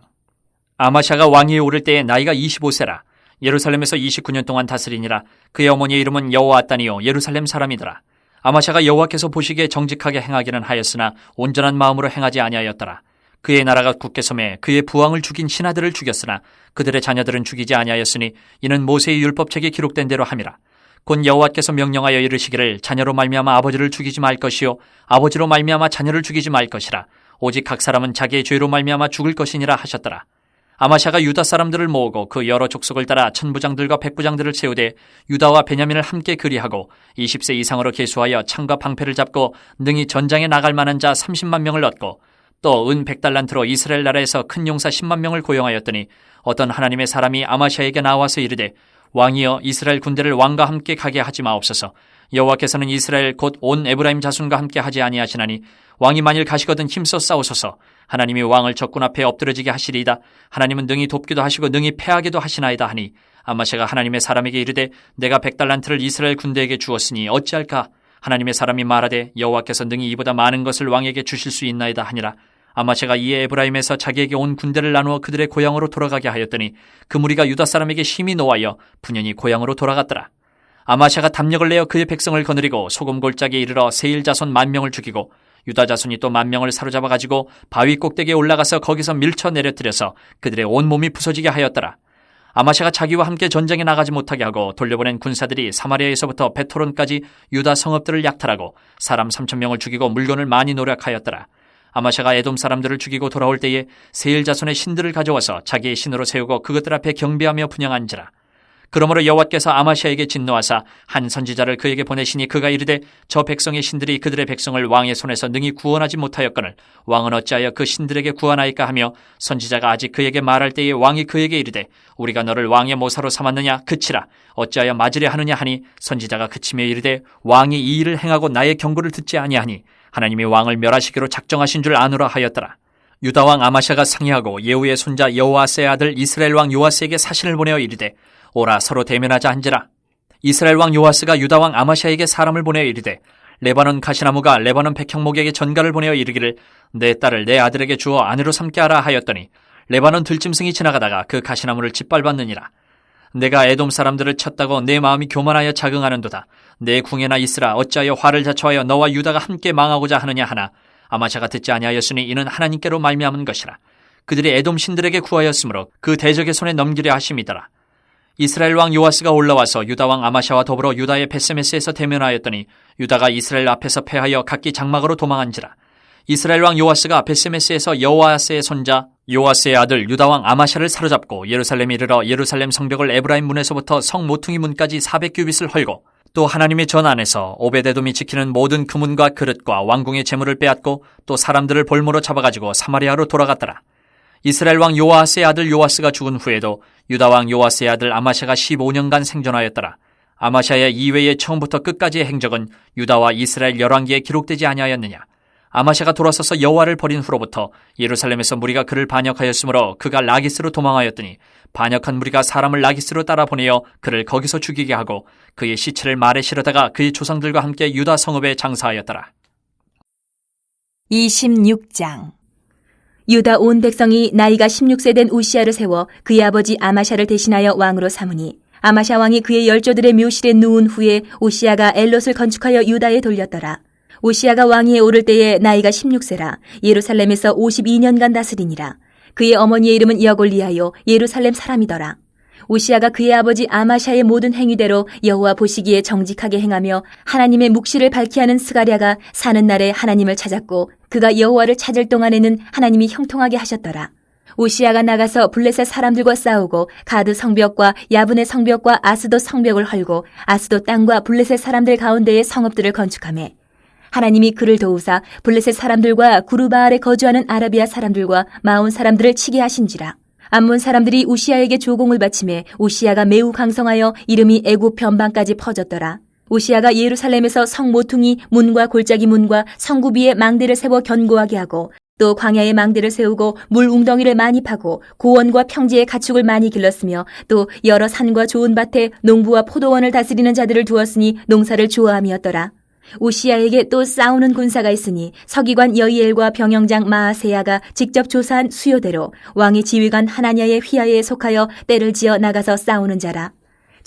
아마샤가 왕위에 오를 때에 나이가 25세라. 예루살렘에서 29년 동안 다스리니라. 그의 어머니의 이름은 여호아따니요 예루살렘 사람이더라. 아마샤가 여호와께서 보시기에 정직하게 행하기는 하였으나 온전한 마음으로 행하지 아니하였더라. 그의 나라가 굳게 섬에 그의 부왕을 죽인 신하들을 죽였으나 그들의 자녀들은 죽이지 아니하였으니 이는 모세의 율법책에 기록된 대로 함이라. 곧 여호와께서 명령하여 이르시기를 자녀로 말미암아 아버지를 죽이지 말 것이요 아버지로 말미암아 자녀를 죽이지 말 것이라. 오직 각 사람은 자기의 죄로 말미암아 죽을 것이니라 하셨더라. 아마샤가 유다 사람들을 모으고 그 여러 족속을 따라 천부장들과 백부장들을 세우되 유다와 베냐민을 함께 그리하고 20세 이상으로 계수하여 창과 방패를 잡고 능히 전장에 나갈 만한 자 30만 명을 얻고 또 은 100달란트로 이스라엘 나라에서 큰 용사 10만 명을 고용하였더니 어떤 하나님의 사람이 아마샤에게 나와서 이르되 왕이여 이스라엘 군대를 왕과 함께 가게 하지 마옵소서. 여호와께서는 이스라엘 곧 온 에브라임 자손과 함께 하지 아니하시나니 왕이 만일 가시거든 힘써 싸우소서. 하나님이 왕을 적군 앞에 엎드러지게 하시리이다. 하나님은 능히 돕기도 하시고 능히 패하게도 하시나이다 하니 아마샤가 하나님의 사람에게 이르되 내가 100달란트를 이스라엘 군대에게 주었으니 어찌할까? 하나님의 사람이 말하되 여호와께서 능히 이보다 많은 것을 왕에게 주실 수 있나이다 하니라. 아마샤가 이에 에브라임에서 자기에게 온 군대를 나누어 그들의 고향으로 돌아가게 하였더니 그 무리가 유다 사람에게 심히 노하여 분연히 고향으로 돌아갔더라. 아마샤가 담력을 내어 그의 백성을 거느리고 소금 골짜기에 이르러 세일 자손 10,000명을 죽이고 유다 자손이 또 10,000명을 사로잡아 가지고 바위 꼭대기에 올라가서 거기서 밀쳐 내려뜨려서 그들의 온 몸이 부서지게 하였더라. 아마샤가 자기와 함께 전쟁에 나가지 못하게 하고 돌려보낸 군사들이 사마리아에서부터 베토론까지 유다 성읍들을 약탈하고 사람 3,000명을 죽이고 물건을 많이 노력하였더라. 아마샤가 에돔 사람들을 죽이고 돌아올 때에 세일 자손의 신들을 가져와서 자기의 신으로 세우고 그것들 앞에 경배하며 분향한지라. 그러므로 여호와께서 아마샤에게 진노하사 한 선지자를 그에게 보내시니 그가 이르되 저 백성의 신들이 그들의 백성을 왕의 손에서 능히 구원하지 못하였거늘 왕은 어찌하여 그 신들에게 구원하이까 하며 선지자가 아직 그에게 말할 때에 왕이 그에게 이르되 우리가 너를 왕의 모사로 삼았느냐 그치라 어찌하여 맞으려 하느냐 하니 선지자가 그치며 이르되 왕이 이 일을 행하고 나의 경고를 듣지 아니하니 하나님이 왕을 멸하시기로 작정하신 줄 아노라 하였더라. 유다 왕 아마샤가 상의하고 예후의 손자 여호아스의 아들 이스라엘 왕 요아스에게 사신을 보내어 이르되 오라 서로 대면하자 한지라. 이스라엘 왕 요아스가 유다 왕 아마샤에게 사람을 보내어 이르되 레바논 가시나무가 레바논 백향목에게 전가를 보내어 이르기를 내 딸을 내 아들에게 주어 아내로 삼게 하라 하였더니 레바논 들짐승이 지나가다가 그 가시나무를 짓밟았느니라. 내가 에돔 사람들을 쳤다고 내 마음이 교만하여 자긍하는도다. 내 궁에나 있으라 어찌하여 화를 자초하여 너와 유다가 함께 망하고자 하느냐 하나 아마샤가 듣지 아니하였으니 이는 하나님께로 말미암은 것이라. 그들이 에돔 신들에게 구하였으므로 그 대적의 손에 넘기려 하심이더라. 이스라엘 왕 요아스가 올라와서 유다 왕 아마샤와 더불어 유다의 베세메스에서 대면하였더니 유다가 이스라엘 앞에서 패하여 각기 장막으로 도망한지라. 이스라엘 왕 요아스가 베세메스에서 여호아스의 손자 요아스의 아들 유다 왕 아마샤를 사로잡고 예루살렘에 이르러 예루살렘 성벽을 에브라임 문에서부터 성 모퉁이 문까지 400규빗을 헐고 또 하나님의 전 안에서 오베데돔이 지키는 모든 금문과 그릇과 왕궁의 재물을 빼앗고 또 사람들을 볼모로 잡아가지고 사마리아로 돌아갔더라. 이스라엘 왕 요아스의 아들 요아스가 죽은 후에도 유다 왕 요아스의 아들 아마샤가 15년간 생존하였더라. 아마샤의 이외의 처음부터 끝까지의 행적은 유다와 이스라엘 열왕기에 기록되지 아니하였느냐. 아마샤가 돌아서서 여호와를 버린 후로부터 예루살렘에서 무리가 그를 반역하였으므로 그가 라기스로 도망하였더니 반역한 무리가 사람을 라기스로 따라 보내어 그를 거기서 죽이게 하고 그의 시체를 말에 실어다가 그의 조상들과 함께 유다 성읍에 장사하였더라. 26장. 유다 온 백성이 나이가 16세 된 우시아를 세워 그의 아버지 아마샤를 대신하여 왕으로 삼으니 아마샤 왕이 그의 열조들의 묘실에 누운 후에 우시아가 엘롯을 건축하여 유다에 돌렸더라. 우시아가 왕위에 오를 때에 나이가 16세라 예루살렘에서 52년간 다스리니라. 그의 어머니의 이름은 여골리아요 예루살렘 사람이더라. 우시아가 그의 아버지 아마샤의 모든 행위대로 여호와 보시기에 정직하게 행하며 하나님의 묵시를 밝히 하는 스가랴가 사는 날에 하나님을 찾았고 그가 여호와를 찾을 동안에는 하나님이 형통하게 하셨더라. 우시아가 나가서 블레셋 사람들과 싸우고 가드 성벽과 야분의 성벽과 아스돗 성벽을 헐고 아스돗 땅과 블레셋 사람들 가운데에 성읍들을 건축하며 하나님이 그를 도우사 블레셋 사람들과 구르바알에 거주하는 아라비아 사람들과 마온 사람들을 치게 하신지라. 암몬 사람들이 우시아에게 조공을 바치매 우시아가 매우 강성하여 이름이 애굽 변방까지 퍼졌더라. 우시아가 예루살렘에서 성 모퉁이 문과 골짜기 문과 성구 위에 망대를 세워 견고하게 하고 또 광야에 망대를 세우고 물 웅덩이를 많이 파고 고원과 평지에 가축을 많이 길렀으며 또 여러 산과 좋은 밭에 농부와 포도원을 다스리는 자들을 두었으니 농사를 좋아함이었더라. 우시야에게 또 싸우는 군사가 있으니 서기관 여이엘과 병영장 마아세야가 직접 조사한 수요대로 왕의 지휘관 하나냐의 휘하에 속하여 때를 지어 나가서 싸우는 자라.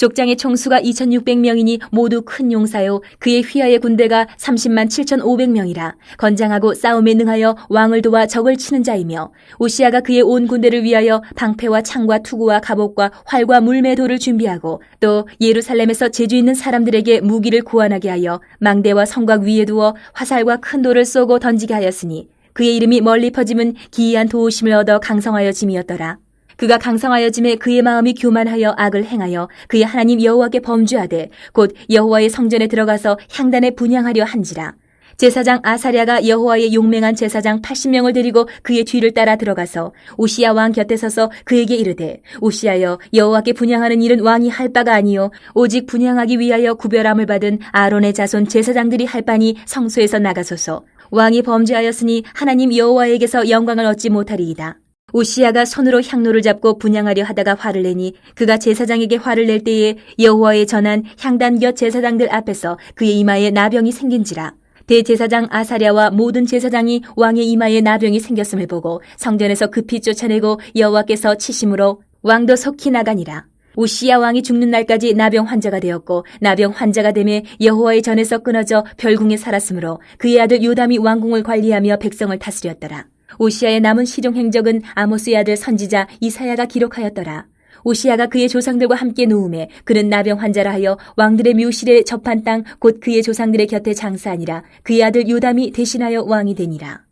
족장의 총수가 2600명이니 모두 큰 용사요 그의 휘하의 군대가 30만 7500명이라 건장하고 싸움에 능하여 왕을 도와 적을 치는 자이며 우시야가 그의 온 군대를 위하여 방패와 창과 투구와 갑옷과 활과 물매도를 준비하고 또 예루살렘에서 재주 있는 사람들에게 무기를 구원하게 하여 망대와 성곽 위에 두어 화살과 큰 돌을 쏘고 던지게 하였으니 그의 이름이 멀리 퍼짐은 기이한 도우심을 얻어 강성하여짐이었더라. 그가 강성하여짐에 그의 마음이 교만하여 악을 행하여 그의 하나님 여호와께 범죄하되 곧 여호와의 성전에 들어가서 향단에 분향하려 한지라. 제사장 아사랴가 여호와의 용맹한 제사장 80명을 데리고 그의 뒤를 따라 들어가서 우시야 왕 곁에 서서 그에게 이르되 우시야여 여호와께 분향하는 일은 왕이 할 바가 아니요 오직 분향하기 위하여 구별함을 받은 아론의 자손 제사장들이 할 바니 성소에서 나가소서. 왕이 범죄하였으니 하나님 여호와에게서 영광을 얻지 못하리이다. 우시야가 손으로 향로를 잡고 분향하려 하다가 화를 내니 그가 제사장에게 화를 낼 때에 여호와의 전한 향단 곁 제사장들 앞에서 그의 이마에 나병이 생긴지라. 대제사장 아사랴와 모든 제사장이 왕의 이마에 나병이 생겼음을 보고 성전에서 급히 쫓아내고 여호와께서 치심으로 왕도 속히 나가니라. 우시야 왕이 죽는 날까지 나병 환자가 되었고 나병 환자가 되매 여호와의 전에서 끊어져 별궁에 살았으므로 그의 아들 요담이 왕궁을 관리하며 백성을 다스렸더라. 우시야의 남은 실용 행적은 아모스의 아들 선지자 이사야가 기록하였더라. 우시야가 그의 조상들과 함께 누움에 그는 나병 환자라 하여 왕들의 묘실에 접한 땅 곧 그의 조상들의 곁에 장사하니라. 그의 아들 요담이 대신하여 왕이 되니라.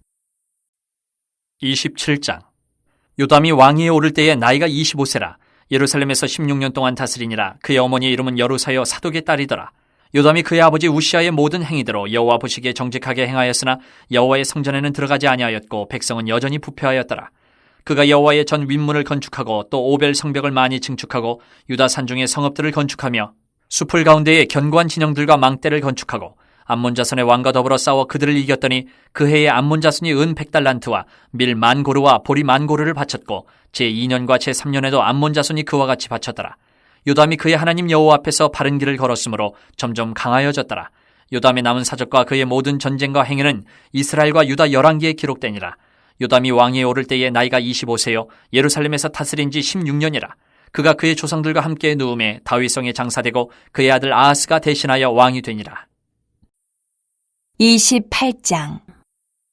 27장. 요담이 왕위에 오를 때에 나이가 25세라. 예루살렘에서 16년 동안 다스리니라. 그의 어머니의 이름은 여루사여 사독의 딸이더라. 요담이 그의 아버지 우시야의 모든 행위대로 여호와 보시기에 정직하게 행하였으나 여호와의 성전에는 들어가지 아니하였고 백성은 여전히 부패하였더라. 그가 여호와의 전 윗문을 건축하고 또 오벨 성벽을 많이 증축하고 유다 산중의 성읍들을 건축하며 숲을 가운데에 견고한 진영들과 망대를 건축하고 암몬 자손의 왕과 더불어 싸워 그들을 이겼더니 그 해에 암몬 자손이 은 100달란트와 밀 10,000고루와 보리 10,000고루를 바쳤고 제2년과 제3년에도 암몬 자손이 그와 같이 바쳤더라. 요담이 그의 하나님 여호와 앞에서 바른 길을 걸었으므로 점점 강하여졌더라. 요담의 남은 사적과 그의 모든 전쟁과 행위는 이스라엘과 유다 열왕기에 기록되니라. 요담이 왕위에 오를 때에 나이가 25세요 예루살렘에서 다스린 지 16년이라. 그가 그의 조상들과 함께 누움에 다윗성에 장사되고 그의 아들 아하스가 대신하여 왕이 되니라. 28장.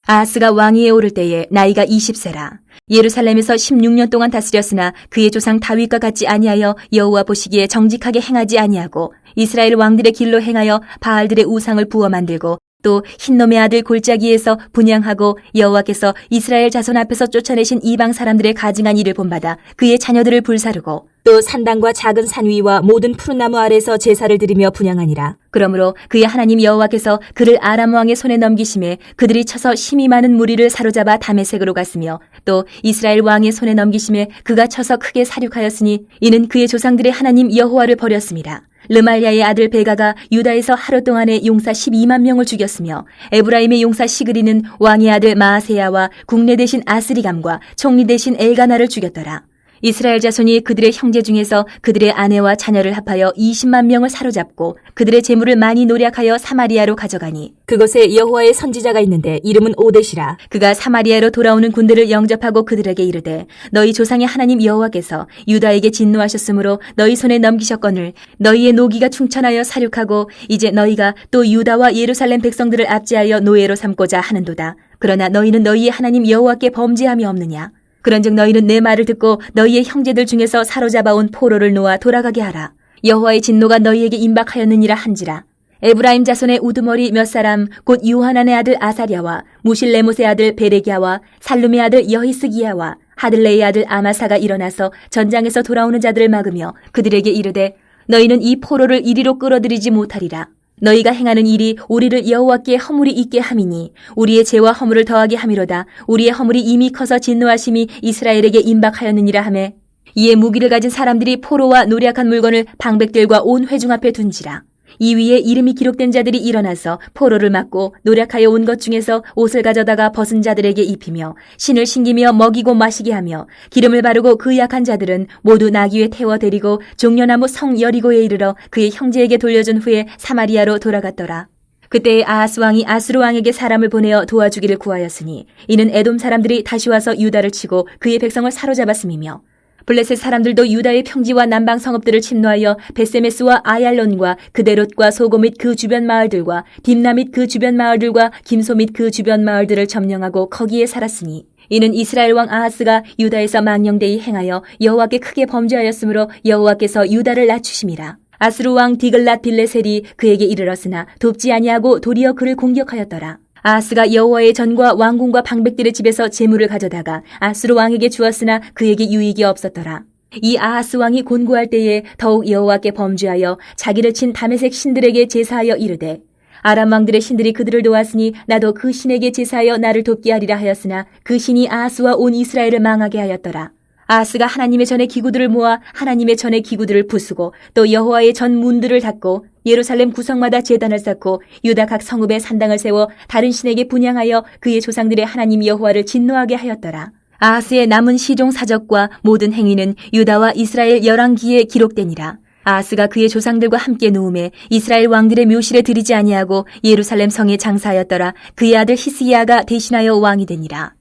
아하스가 왕위에 오를 때에 나이가 20세라. 예루살렘에서 16년 동안 다스렸으나 그의 조상 다윗과 같지 아니하여 여호와 보시기에 정직하게 행하지 아니하고 이스라엘 왕들의 길로 행하여 바알들의 우상을 부어 만들고 또 흰놈의 아들 골짜기에서 분향하고 여호와께서 이스라엘 자손 앞에서 쫓아내신 이방 사람들의 가증한 일을 본받아 그의 자녀들을 불사르고 또 산당과 작은 산 위와 모든 푸른 나무 아래서 제사를 드리며 분향하니라. 그러므로 그의 하나님 여호와께서 그를 아람 왕의 손에 넘기심에 그들이 쳐서 심히 많은 무리를 사로잡아 다메섹으로 갔으며 또 이스라엘 왕의 손에 넘기심에 그가 쳐서 크게 사륙하였으니 이는 그의 조상들의 하나님 여호와를 버렸습니다. 르말야의 아들 베가가 유다에서 하루 동안에 용사 12만 명을 죽였으며 에브라임의 용사 시그리는 왕의 아들 마아세야와 국내 대신 아스리감과 총리 대신 엘가나를 죽였더라. 이스라엘 자손이 그들의 형제 중에서 그들의 아내와 자녀를 합하여 20만 명을 사로잡고 그들의 재물을 많이 노략하여 사마리아로 가져가니 그곳에 여호와의 선지자가 있는데 이름은 오뎃이라. 그가 사마리아로 돌아오는 군대를 영접하고 그들에게 이르되 너희 조상의 하나님 여호와께서 유다에게 진노하셨으므로 너희 손에 넘기셨거늘 너희의 노기가 충천하여 사륙하고 이제 너희가 또 유다와 예루살렘 백성들을 압제하여 노예로 삼고자 하는도다. 그러나 너희는 너희의 하나님 여호와께 범죄함이 없느냐. 그런즉 너희는 내 말을 듣고 너희의 형제들 중에서 사로잡아온 포로를 놓아 돌아가게 하라. 여호와의 진노가 너희에게 임박하였느니라 한지라. 에브라임 자손의 우두머리 몇 사람 곧 요하난의 아들 아사랴와 무실레못의 아들 베레기야와 살룸의 아들 여히스기야와 하들레의 아들 아마사가 일어나서 전장에서 돌아오는 자들을 막으며 그들에게 이르되 너희는 이 포로를 이리로 끌어들이지 못하리라. 너희가 행하는 일이 우리를 여호와께 허물이 있게 함이니 우리의 죄와 허물을 더하게 함이로다. 우리의 허물이 이미 커서 진노하심이 이스라엘에게 임박하였느니라 하매 이에 무기를 가진 사람들이 포로와 노략한 물건을 방백들과 온 회중 앞에 둔지라. 이 위에 이름이 기록된 자들이 일어나서 포로를 맞고 노력하여 온 것 중에서 옷을 가져다가 벗은 자들에게 입히며 신을 신기며 먹이고 마시게 하며 기름을 바르고 그 약한 자들은 모두 나귀에 태워 데리고 종려나무 성 여리고에 이르러 그의 형제에게 돌려준 후에 사마리아로 돌아갔더라. 그때 아하스 왕이 아수르 왕에게 사람을 보내어 도와주기를 구하였으니 이는 에돔 사람들이 다시 와서 유다를 치고 그의 백성을 사로잡았음이며 블레셋 사람들도 유다의 평지와 남방 성읍들을 침노하여 베세메스와 아얄론과 그데롯과 소고 및 그 주변 마을들과 딥나 및 그 주변 마을들과 김소 및 그 주변 마을들을 점령하고 거기에 살았으니 이는 이스라엘 왕 아하스가 유다에서 망령되이 행하여 여호와께 크게 범죄하였으므로 여호와께서 유다를 낮추심이라. 아수르 왕 디글랏 빌레셀이 그에게 이르렀으나 돕지 아니하고 도리어 그를 공격하였더라. 아하스가 여호와의 전과 왕궁과 방백들의 집에서 재물을 가져다가 아수르 왕에게 주었으나 그에게 유익이 없었더라. 이 아하스 왕이 곤고할 때에 더욱 여호와께 범죄하여 자기를 친 다메섹 신들에게 제사하여 이르되 아람 왕들의 신들이 그들을 도왔으니 나도 그 신에게 제사하여 나를 돕게 하리라 하였으나 그 신이 아하스와 온 이스라엘을 망하게 하였더라. 아하스가 하나님의 전의 기구들을 모아 하나님의 전의 기구들을 부수고 또 여호와의 전 문들을 닫고 예루살렘 구성마다 제단을 쌓고 유다 각 성읍에 산당을 세워 다른 신에게 분향하여 그의 조상들의 하나님 여호와를 진노하게 하였더라. 아하스의 남은 시종 사적과 모든 행위는 유다와 이스라엘 열왕기에 기록되니라. 아하스가 그의 조상들과 함께 누움에 이스라엘 왕들의 묘실에 들이지 아니하고 예루살렘 성에 장사하였더라. 그의 아들 히스기야가 대신하여 왕이 되니라.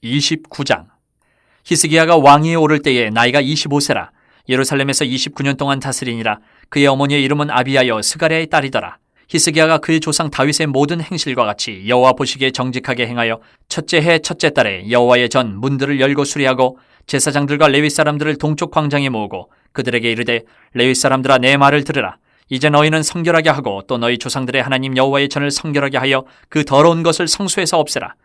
29장. 히스기야가 왕위에 오를 때에 나이가 25세라. 예루살렘에서 29년 동안 다스리니라. 그의 어머니의 이름은 아비야여 스가랴의 딸이더라. 히스기야가 그의 조상 다윗의 모든 행실과 같이 여호와 보시기에 정직하게 행하여 첫째 해 첫째 달에 여호와의 전 문들을 열고 수리하고 제사장들과 레위 사람들을 동쪽 광장에 모으고 그들에게 이르되 레위 사람들아 내 말을 들으라. 이제 너희는 성결하게 하고 또 너희 조상들의 하나님 여호와의 전을 성결하게 하여 그 더러운 것을 성소에서 없애라.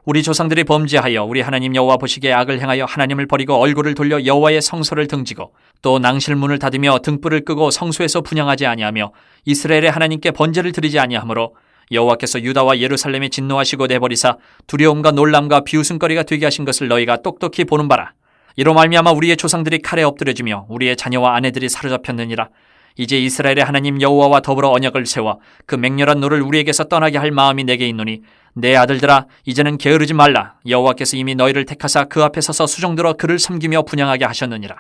우리 조상들이 범죄하여 우리 하나님 여호와 보시기에 악을 행하여 하나님을 버리고 얼굴을 돌려 여호와의 성소를 등지고 또 낭실문을 닫으며 등불을 끄고 성소에서 분향하지 아니하며 이스라엘의 하나님께 번제를 드리지 아니하므로 여호와께서 유다와 예루살렘에 진노하시고 내버리사 두려움과 놀람과 비웃음거리가 되게 하신 것을 너희가 똑똑히 보는 바라. 이로 말미암아 우리의 조상들이 칼에 엎드려지며 우리의 자녀와 아내들이 사로잡혔느니라. 이제 이스라엘의 하나님 여호와와 더불어 언약을 세워 그 맹렬한 노를 우리에게서 떠나게 할 마음이 내게 있노니 내 아들들아 이제는 게으르지 말라. 여호와께서 이미 너희를 택하사 그 앞에 서서 수종들어 그를 섬기며 분향하게 하셨느니라.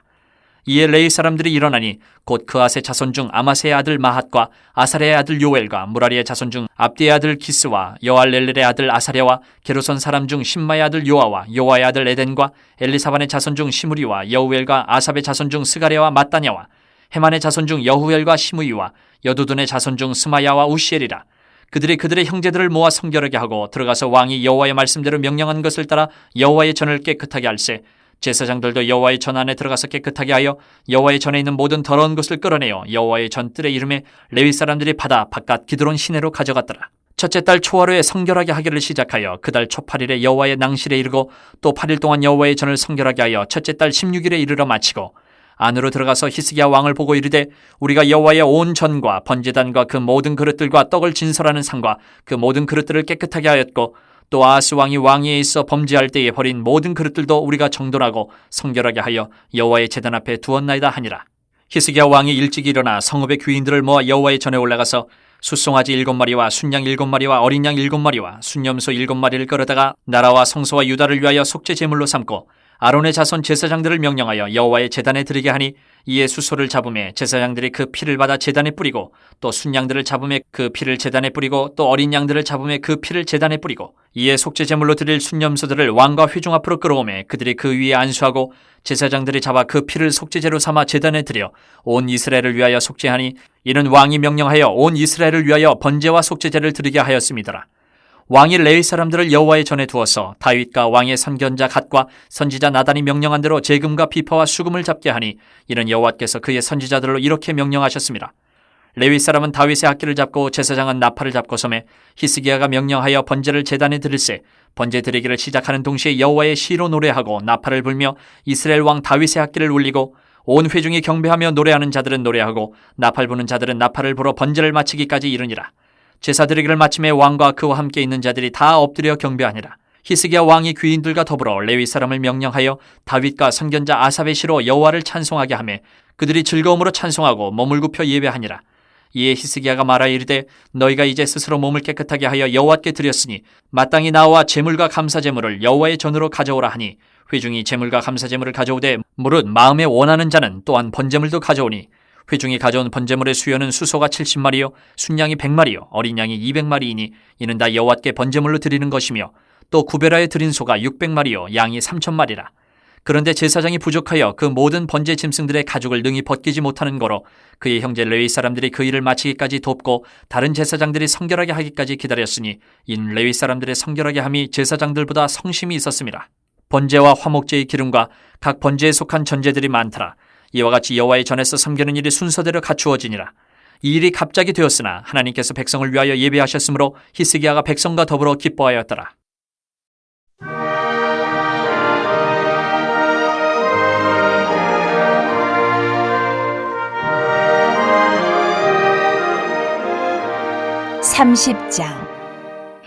이에 레위 사람들이 일어나니 곧 그앗의 자손 중 아마세의 아들 마핫과 아사랴의 아들 요엘과 무라리의 자손 중 압디의 아들 기스와 여알렐렐의 아들 아사랴와 게르손 사람 중 신마의 아들 요아와 요아의 아들 에덴과 엘리사반의 자손 중 시므리와 여우엘과 아삽의 자손 중 스가랴와 마따냐와 헤만의 자손 중 여후엘과 시므이와 여두둔의 자손 중 스마야와 우시엘이라. 그들이 그들의 형제들을 모아 성결하게 하고 들어가서 왕이 여호와의 말씀대로 명령한 것을 따라 여호와의 전을 깨끗하게 할세. 제사장들도 여호와의 전 안에 들어가서 깨끗하게 하여 여호와의 전에 있는 모든 더러운 것을 끌어내어 여호와의 전 뜰의 이름에 레위 사람들이 받아 바깥 기드론 시내로 가져갔더라. 첫째 달 초하루에 성결하게 하기를 시작하여 그 달 초 8일에 여호와의 낭실에 이르고 또 8일 동안 여호와의 전을 성결하게 하여 첫째 달 16일에 이르러 마치고 안으로 들어가서 히스기야 왕을 보고 이르되 우리가 여호와의 온 전과 번제단과 그 모든 그릇들과 떡을 진설하는 상과 그 모든 그릇들을 깨끗하게 하였고 또 아하스 왕이 왕위에 있어 범죄할 때에 버린 모든 그릇들도 우리가 정돈하고 성결하게 하여 여호와의 제단 앞에 두었나이다 하니라. 히스기야 왕이 일찍 일어나 성읍의 귀인들을 모아 여호와의 전에 올라가서 숫송아지 7마리와 순양 7마리와 어린 양 7마리와 순염소 7마리를 끌어다가 나라와 성소와 유다를 위하여 속죄 제물로 삼고 아론의 자손 제사장들을 명령하여 여호와의 제단에 드리게 하니 이에 수소를 잡음에 제사장들이 그 피를 받아 제단에 뿌리고 또 순양들을 잡음에 그 피를 제단에 뿌리고 또 어린 양들을 잡음에 그 피를 제단에 뿌리고 이에 속죄 제물로 드릴 순염소들을 왕과 회중 앞으로 끌어오매 그들이 그 위에 안수하고 제사장들이 잡아 그 피를 속죄제로 삼아 제단에 드려 온 이스라엘을 위하여 속죄하니 이는 왕이 명령하여 온 이스라엘을 위하여 번제와 속죄제를 드리게 하였음이더라. 왕이 레위 사람들을 여호와의 전에 두어서 다윗과 왕의 선견자 갓과 선지자 나단이 명령한 대로 재금과 비파와 수금을 잡게 하니 이는 여호와께서 그의 선지자들로 이렇게 명령하셨습니다. 레위 사람은 다윗의 악기를 잡고 제사장은 나팔을 잡고 섬에 히스기야가 명령하여 번제를 제단에 드릴세. 번제 드리기를 시작하는 동시에 여호와의 시로 노래하고 나팔을 불며 이스라엘 왕 다윗의 악기를 울리고 온 회중이 경배하며 노래하는 자들은 노래하고 나팔 부는 자들은 나팔을 불어 번제를 마치기까지 이르니라. 제사 드리기를 마침에 왕과 그와 함께 있는 자들이 다 엎드려 경배하니라. 히스기야 왕이 귀인들과 더불어 레위 사람을 명령하여 다윗과 선견자 아삽의 시로 여호와를 찬송하게 하며 그들이 즐거움으로 찬송하고 몸을 굽혀 예배하니라. 이에 히스기야가 말하여 이르되 너희가 이제 스스로 몸을 깨끗하게 하여 여호와께 드렸으니 마땅히 나와 제물과 감사제물을 여호와의 전으로 가져오라 하니 회중이 제물과 감사제물을 가져오되 무릇 마음에 원하는 자는 또한 번제물도 가져오니 회중이 가져온 번제물의 수요는 수소가 70마리요 순양이 100마리요 어린 양이 200마리이니 이는 다 여호와께 번제물로 드리는 것이며 또 구별하여 드린 소가 600마리요 양이 3,000마리라. 그런데 제사장이 부족하여 그 모든 번제 짐승들의 가죽을 능히 벗기지 못하는 거로 그의 형제 레위 사람들이 그 일을 마치기까지 돕고 다른 제사장들이 성결하게 하기까지 기다렸으니 이는 레위 사람들의 성결하게 함이 제사장들보다 성심이 있었습니다. 번제와 화목제의 기름과 각 번제에 속한 전제들이 많더라. 이와 같이 여호와의 전에서 섬기는 일이 순서대로 갖추어지니라. 이 일이 갑자기 되었으나 하나님께서 백성을 위하여 예배하셨으므로 히스기야가 백성과 더불어 기뻐하였더라. (30장)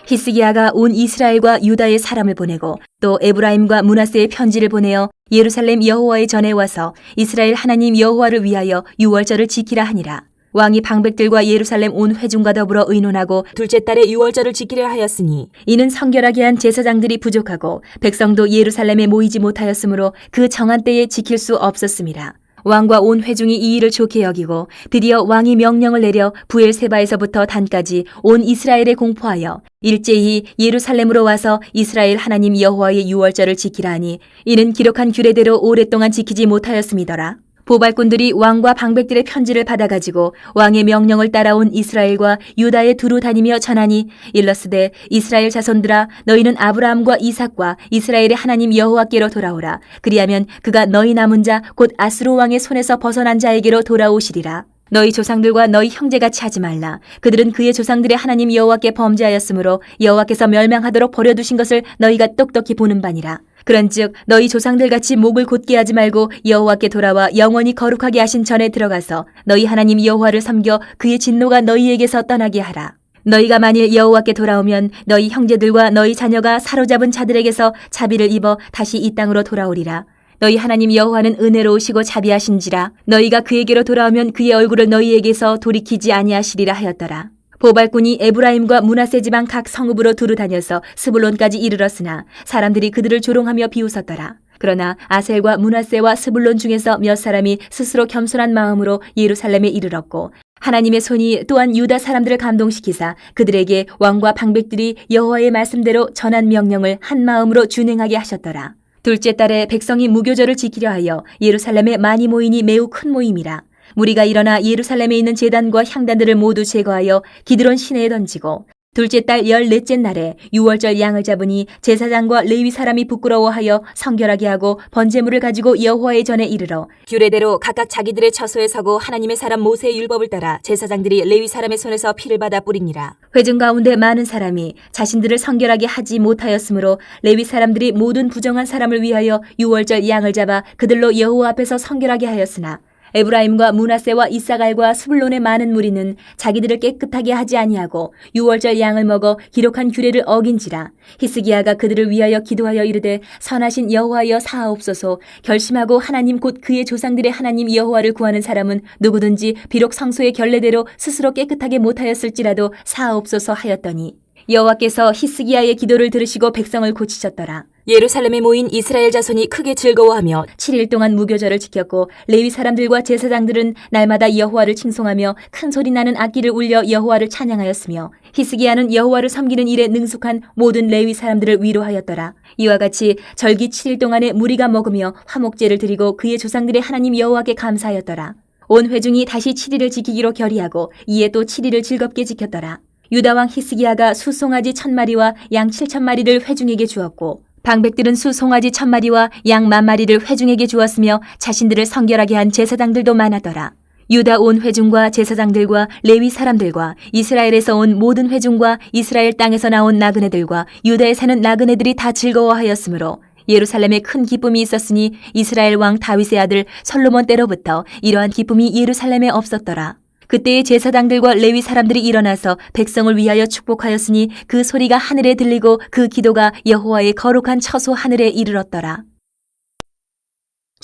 히스기야가 온 이스라엘과 유다의 사람을 보내고 또 에브라임과 므낫세의 편지를 보내어 예루살렘 여호와의 전에 와서 이스라엘 하나님 여호와를 위하여 유월절을 지키라 하니라. 왕이 방백들과 예루살렘 온 회중과 더불어 의논하고 둘째 달에 유월절을 지키려 하였으니 이는 성결하게 한 제사장들이 부족하고 백성도 예루살렘에 모이지 못하였으므로 그 정한 때에 지킬 수 없었음이라. 왕과 온 회중이 이 일을 좋게 여기고 드디어 왕이 명령을 내려 부엘세바에서부터 단까지 온 이스라엘에 공포하여 일제히 예루살렘으로 와서 이스라엘 하나님 여호와의 유월절을 지키라 하니 이는 기록한 규례대로 오랫동안 지키지 못하였음이더라. 보발꾼들이 왕과 방백들의 편지를 받아가지고 왕의 명령을 따라온 이스라엘과 유다에 두루 다니며 전하니 일러스되 이스라엘 자손들아 너희는 아브라함과 이삭과 이스라엘의 하나님 여호와께로 돌아오라. 그리하면 그가 너희 남은 자 곧 아스로 왕의 손에서 벗어난 자에게로 돌아오시리라. 너희 조상들과 너희 형제같이 하지 말라. 그들은 그의 조상들의 하나님 여호와께 범죄하였으므로 여호와께서 멸망하도록 버려두신 것을 너희가 똑똑히 보는 바니라. 그런즉 너희 조상들같이 목을 곧게 하지 말고 여호와께 돌아와 영원히 거룩하게 하신 전에 들어가서 너희 하나님 여호와를 섬겨 그의 진노가 너희에게서 떠나게 하라. 너희가 만일 여호와께 돌아오면 너희 형제들과 너희 자녀가 사로잡은 자들에게서 자비를 입어 다시 이 땅으로 돌아오리라. 너희 하나님 여호와는 은혜로우시고 자비하신지라. 너희가 그에게로 돌아오면 그의 얼굴을 너희에게서 돌이키지 아니하시리라 하였더라. 보발꾼이 에브라임과 므낫세 지방 각 성읍으로 두루 다녀서 스불론까지 이르렀으나 사람들이 그들을 조롱하며 비웃었더라. 그러나 아셀과 므낫세와 스불론 중에서 몇 사람이 스스로 겸손한 마음으로 예루살렘에 이르렀고 하나님의 손이 또한 유다 사람들을 감동시키사 그들에게 왕과 방백들이 여호와의 말씀대로 전한 명령을 한 마음으로 준행하게 하셨더라. 둘째 달에 백성이 무교절을 지키려 하여 예루살렘에 많이 모이니 매우 큰 모임이라. 무리가 일어나 예루살렘에 있는 제단과 향단들을 모두 제거하여 기드론 시내에 던지고 둘째 달 14째 날에 유월절 양을 잡으니 제사장과 레위 사람이 부끄러워하여 성결하게 하고 번제물을 가지고 여호와의 전에 이르러 규례대로 각각 자기들의 처소에 서고 하나님의 사람 모세의 율법을 따라 제사장들이 레위 사람의 손에서 피를 받아 뿌리니라. 회중 가운데 많은 사람이 자신들을 성결하게 하지 못하였으므로 레위 사람들이 모든 부정한 사람을 위하여 유월절 양을 잡아 그들로 여호와 앞에서 성결하게 하였으나 에브라임과 므낫세와 이사갈과 스불론의 많은 무리는 자기들을 깨끗하게 하지 아니하고 유월절 양을 먹어 기록한 규례를 어긴지라. 히스기야가 그들을 위하여 기도하여 이르되 선하신 여호와여 사하옵소서. 결심하고 하나님 곧 그의 조상들의 하나님 여호와를 구하는 사람은 누구든지 비록 성소의 결례대로 스스로 깨끗하게 못하였을지라도 사하옵소서 하였더니 여호와께서 히스기야의 기도를 들으시고 백성을 고치셨더라. 예루살렘에 모인 이스라엘 자손이 크게 즐거워하며 7일 동안 무교절을 지켰고 레위 사람들과 제사장들은 날마다 여호와를 칭송하며 큰 소리 나는 악기를 울려 여호와를 찬양하였으며 히스기야는 여호와를 섬기는 일에 능숙한 모든 레위 사람들을 위로하였더라. 이와 같이 절기 7일 동안에 무리가 먹으며 화목제를 드리고 그의 조상들의 하나님 여호와께 감사하였더라. 온 회중이 다시 7일을 지키기로 결의하고 이에 또 7일을 즐겁게 지켰더라. 유다왕 히스기야가 수송아지 1000마리와 양 7000마리를 회중에게 주었고 방백들은 수송아지 1000마리와 양 10,000마리를 회중에게 주었으며 자신들을 성결하게 한 제사장들도 많았더라. 유다 온 회중과 제사장들과 레위 사람들과 이스라엘에서 온 모든 회중과 이스라엘 땅에서 나온 나그네들과 유다에 사는 나그네들이 다 즐거워하였으므로 예루살렘에 큰 기쁨이 있었으니 이스라엘 왕 다윗의 아들 솔로몬 때로부터 이러한 기쁨이 예루살렘에 없었더라. 그때의 제사장들과 레위 사람들이 일어나서 백성을 위하여 축복하였으니 그 소리가 하늘에 들리고 그 기도가 여호와의 거룩한 처소 하늘에 이르렀더라.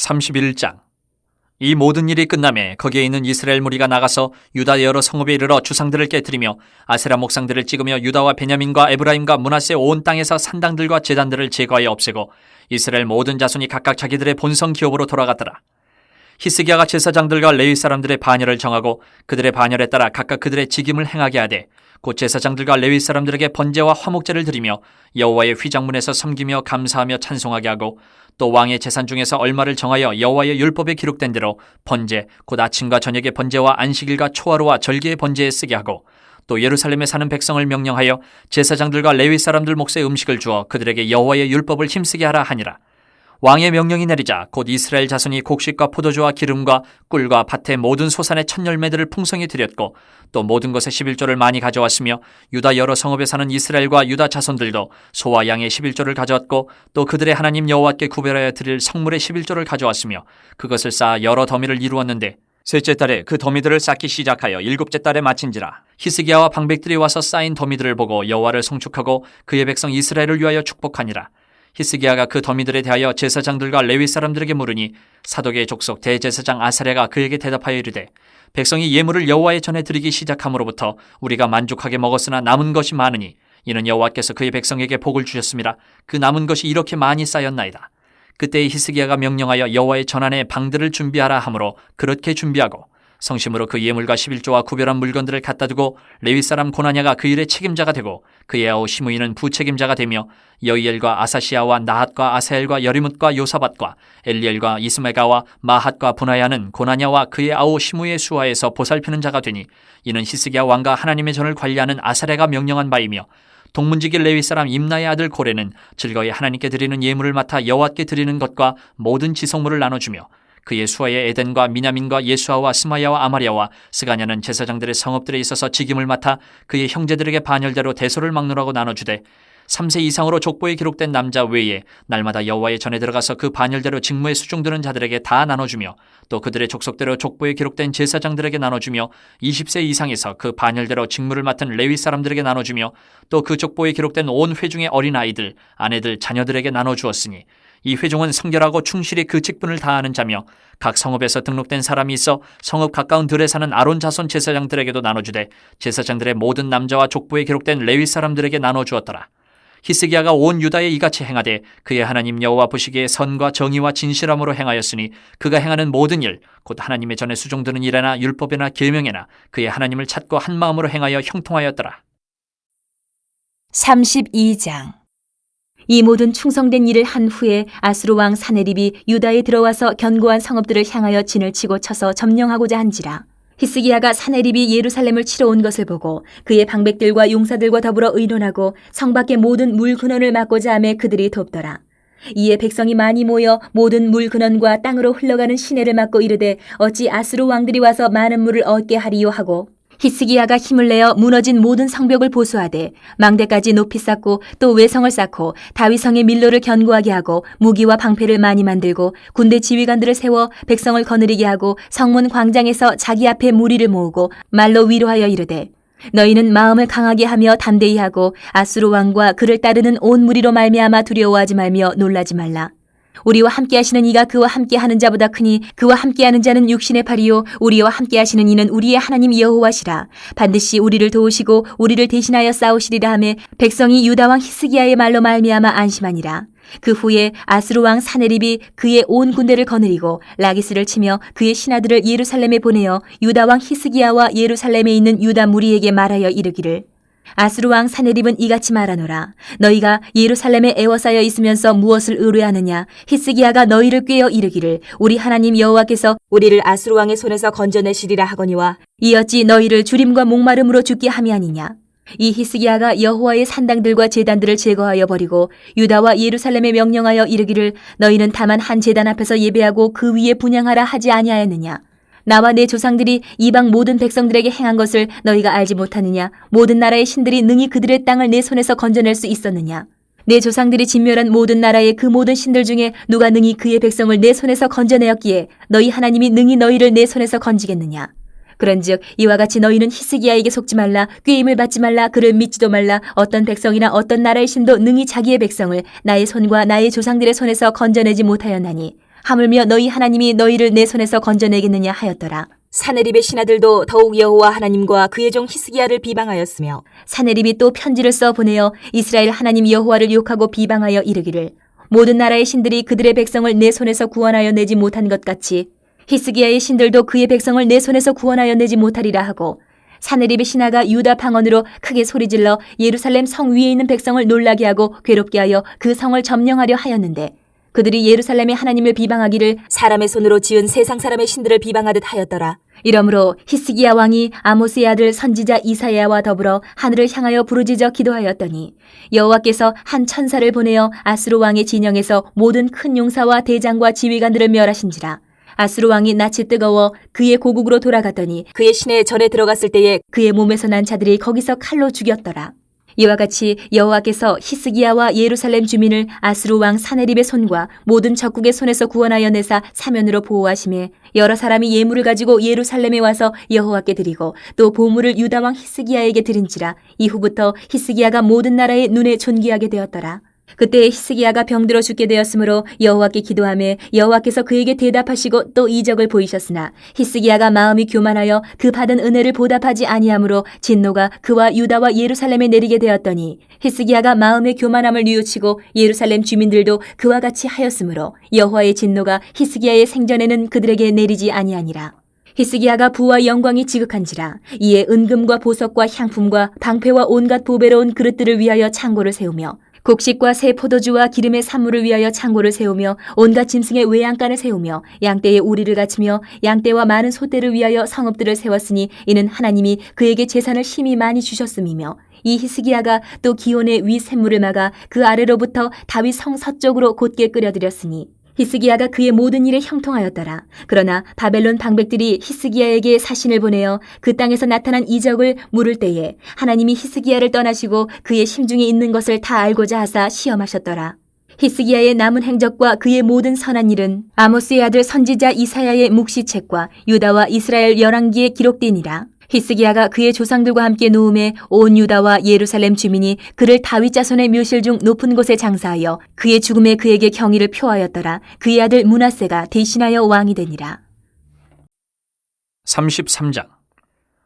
31장. 이 모든 일이 끝나매 거기에 있는 이스라엘 무리가 나가서 유다 여러 성읍에 이르러 주상들을 깨뜨리며 아세라 목상들을 찍으며 유다와 베냐민과 에브라임과 므낫세 온 땅에서 산당들과 제단들을 제거하여 없애고 이스라엘 모든 자손이 각각 자기들의 본성 기업으로 돌아갔더라. 히스기야가 제사장들과 레위 사람들의 반열을 정하고 그들의 반열에 따라 각각 그들의 직임을 행하게 하되 곧 제사장들과 레위 사람들에게 번제와 화목제를 드리며 여호와의 휘장문에서 섬기며 감사하며 찬송하게 하고 또 왕의 재산 중에서 얼마를 정하여 여호와의 율법에 기록된 대로 번제 곧 아침과 저녁의 번제와 안식일과 초하루와 절기의 번제에 쓰게 하고 또 예루살렘에 사는 백성을 명령하여 제사장들과 레위 사람들 몫의 음식을 주어 그들에게 여호와의 율법을 힘쓰게 하라 하니라. 왕의 명령이 내리자 곧 이스라엘 자손이 곡식과 포도주와 기름과 꿀과 밭의 모든 소산의 첫 열매들을 풍성히 드렸고 또 모든 것의 11조를 많이 가져왔으며 유다 여러 성읍에 사는 이스라엘과 유다 자손들도 소와 양의 11조를 가져왔고 또 그들의 하나님 여호와께 구별하여 드릴 성물의 11조를 가져왔으며 그것을 쌓아 여러 더미를 이루었는데 셋째 달에 그 더미들을 쌓기 시작하여 일곱째 달에 마친지라. 히스기야와 방백들이 와서 쌓인 더미들을 보고 여호와를 송축하고 그의 백성 이스라엘을 위하여 축복하니라. 히스기야가 그 더미들에 대하여 제사장들과 레위 사람들에게 물으니 사독의 족속 대제사장 아사랴가 그에게 대답하여 이르되 백성이 예물을 여호와의 전에 드리기 시작함으로부터 우리가 만족하게 먹었으나 남은 것이 많으니 이는 여호와께서 그의 백성에게 복을 주셨음이라. 그 남은 것이 이렇게 많이 쌓였나이다. 그때 히스기야가 명령하여 여호와의 전안에 방들을 준비하라 하므로 그렇게 준비하고 성심으로 그 예물과 11조와 구별한 물건들을 갖다 두고 레위 사람 고나냐가 그 일의 책임자가 되고 그의 아우 시므이는 부책임자가 되며 여이엘과 아사시아와 나핫과 아사엘과 여리뭇과 요사밧과 엘리엘과 이스메가와 마핫과 분하야는 고나냐와 그의 아우 시므이의 수하에서 보살피는 자가 되니 이는 히스기야 왕과 하나님의 전을 관리하는 아사랴가 명령한 바이며 동문지기 레위 사람 임나의 아들 고레는 즐거이 하나님께 드리는 예물을 맡아 여호와께 드리는 것과 모든 지성물을 나눠주며 그의 수하의 에덴과 미냐민과 예수아와 스마야와 아마랴와 스가냐는 제사장들의 성읍들에 있어서 직임을 맡아 그의 형제들에게 반열대로 대소를 막노라고 나눠주되 3세 이상으로 족보에 기록된 남자 외에 날마다 여호와의 전에 들어가서 그 반열대로 직무에 수종드는 자들에게 다 나눠주며 또 그들의 족속대로 족보에 기록된 제사장들에게 나눠주며 20세 이상에서 그 반열대로 직무를 맡은 레위 사람들에게 나눠주며 또 그 족보에 기록된 온 회중의 어린 아이들, 아내들, 자녀들에게 나눠주었으니 이 회중은 성결하고 충실히 그 직분을 다하는 자며 각 성읍에서 등록된 사람이 있어 성읍 가까운 들에 사는 아론 자손 제사장들에게도 나눠주되 제사장들의 모든 남자와 족보에 기록된 레위 사람들에게 나눠주었더라. 히스기야가 온 유다에 이같이 행하되 그의 하나님 여호와 보시기에 선과 정의와 진실함으로 행하였으니 그가 행하는 모든 일 곧 하나님의 전에 수종드는 일에나 율법에나 계명에나 그의 하나님을 찾고 한 마음으로 행하여 형통하였더라. 32장. 이 모든 충성된 일을 한 후에 아수르 왕 사네립이 유다에 들어와서 견고한 성읍들을 향하여 진을 치고 쳐서 점령하고자 한지라. 히스기야가 사네립이 예루살렘을 치러 온 것을 보고 그의 방백들과 용사들과 더불어 의논하고 성 밖의 모든 물 근원을 막고자 하며 그들이 돕더라. 이에 백성이 많이 모여 모든 물 근원과 땅으로 흘러가는 시내를 막고 이르되 어찌 아수르 왕들이 와서 많은 물을 얻게 하리요 하고 히스기야가 힘을 내어 무너진 모든 성벽을 보수하되 망대까지 높이 쌓고 또 외성을 쌓고 다윗성의 밀로를 견고하게 하고 무기와 방패를 많이 만들고 군대 지휘관들을 세워 백성을 거느리게 하고 성문 광장에서 자기 앞에 무리를 모으고 말로 위로하여 이르되 너희는 마음을 강하게 하며 담대히 하고 아수르 왕과 그를 따르는 온 무리로 말미암아 두려워하지 말며 놀라지 말라. 우리와 함께하시는 이가 그와 함께하는 자보다 크니 그와 함께하는 자는 육신의 팔이요 우리와 함께하시는 이는 우리의 하나님 여호와시라. 반드시 우리를 도우시고 우리를 대신하여 싸우시리라 하며 백성이 유다 왕 히스기야의 말로 말미암아 안심하니라. 그 후에 아수르 왕 사네립이 그의 온 군대를 거느리고 라기스를 치며 그의 신하들을 예루살렘에 보내어 유다 왕 히스기야와 예루살렘에 있는 유다 무리에게 말하여 이르기를 아수르 왕 사네립은 이같이 말하노라. 너희가 예루살렘에 애워싸여 있으면서 무엇을 의뢰하느냐. 히스기야가 너희를 꾀어 이르기를 우리 하나님 여호와께서 우리를 아수르 왕의 손에서 건져내시리라 하거니와 이 어찌 너희를 주림과 목마름으로 죽게 함이 아니냐. 이 히스기야가 여호와의 산당들과 제단들을 제거하여 버리고 유다와 예루살렘에 명령하여 이르기를 너희는 다만 한 제단 앞에서 예배하고 그 위에 분향하라 하지 아니하였느냐. 나와 내 조상들이 이방 모든 백성들에게 행한 것을 너희가 알지 못하느냐. 모든 나라의 신들이 능히 그들의 땅을 내 손에서 건져낼 수 있었느냐. 내 조상들이 진멸한 모든 나라의 그 모든 신들 중에 누가 능히 그의 백성을 내 손에서 건져내었기에 너희 하나님이 능히 너희를 내 손에서 건지겠느냐. 그런즉 이와 같이 너희는 히스기야에게 속지 말라, 꾀임을 받지 말라, 그를 믿지도 말라. 어떤 백성이나 어떤 나라의 신도 능히 자기의 백성을 나의 손과 나의 조상들의 손에서 건져내지 못하였나니 하물며 너희 하나님이 너희를 내 손에서 건져내겠느냐 하였더라. 사네립의 신하들도 더욱 여호와 하나님과 그의 종 히스기야를 비방하였으며 사네립이 또 편지를 써 보내어 이스라엘 하나님 여호와를 욕하고 비방하여 이르기를 모든 나라의 신들이 그들의 백성을 내 손에서 구원하여 내지 못한 것 같이 히스기야의 신들도 그의 백성을 내 손에서 구원하여 내지 못하리라 하고 사네립의 신하가 유다 방언으로 크게 소리질러 예루살렘 성 위에 있는 백성을 놀라게 하고 괴롭게 하여 그 성을 점령하려 하였는데 그들이 예루살렘의 하나님을 비방하기를 사람의 손으로 지은 세상 사람의 신들을 비방하듯 하였더라. 이러므로 히스기야 왕이 아모스의 아들 선지자 이사야와 더불어 하늘을 향하여 부르짖어 기도하였더니 여호와께서 한 천사를 보내어 아수르 왕의 진영에서 모든 큰 용사와 대장과 지휘관들을 멸하신지라. 아수르 왕이 낯이 뜨거워 그의 고국으로 돌아갔더니 그의 시내에 전에 들어갔을 때에 그의 몸에서 난 자들이 거기서 칼로 죽였더라. 이와 같이 여호와께서 히스기야와 예루살렘 주민을 아수르 왕 사네립의 손과 모든 적국의 손에서 구원하여 내사 사면으로 보호하심에 여러 사람이 예물을 가지고 예루살렘에 와서 여호와께 드리고 또 보물을 유다 왕 히스기야에게 드린지라. 이후부터 히스기야가 모든 나라의 눈에 존귀하게 되었더라. 그때 히스기야가 병들어 죽게 되었으므로 여호와께 기도하며 여호와께서 그에게 대답하시고 또 이적을 보이셨으나 히스기야가 마음이 교만하여 그 받은 은혜를 보답하지 아니하므로 진노가 그와 유다와 예루살렘에 내리게 되었더니 히스기야가 마음의 교만함을 뉘우치고 예루살렘 주민들도 그와 같이 하였으므로 여호와의 진노가 히스기야의 생전에는 그들에게 내리지 아니하니라. 히스기야가 부와 영광이 지극한지라. 이에 은금과 보석과 향품과 방패와 온갖 보배로운 그릇들을 위하여 창고를 세우며 곡식과 새 포도주와 기름의 산물을 위하여 창고를 세우며 온갖 짐승의 외양간을 세우며 양떼의 우리를 갖추며 양떼와 많은 소떼를 위하여 성읍들을 세웠으니 이는 하나님이 그에게 재산을 심히 많이 주셨음이며 이 히스기야가 또 기온의 위 샘물을 막아 그 아래로부터 다윗 성 서쪽으로 곧게 끌어들였으니 히스기야가 그의 모든 일에 형통하였더라. 그러나 바벨론 방백들이 히스기야에게 사신을 보내어 그 땅에서 나타난 이적을 물을 때에 하나님이 히스기야를 떠나시고 그의 심중에 있는 것을 다 알고자 하사 시험하셨더라. 히스기야의 남은 행적과 그의 모든 선한 일은 아모스의 아들 선지자 이사야의 묵시책과 유다와 이스라엘 열왕기에 기록되니라. 히스기야가 그의 조상들과 함께 누움에 온 유다와 예루살렘 주민이 그를 다윗 자손의 묘실 중 높은 곳에 장사하여 그의 죽음에 그에게 경의를 표하였더라. 그의 아들 므낫세가 대신하여 왕이 되니라. 33장.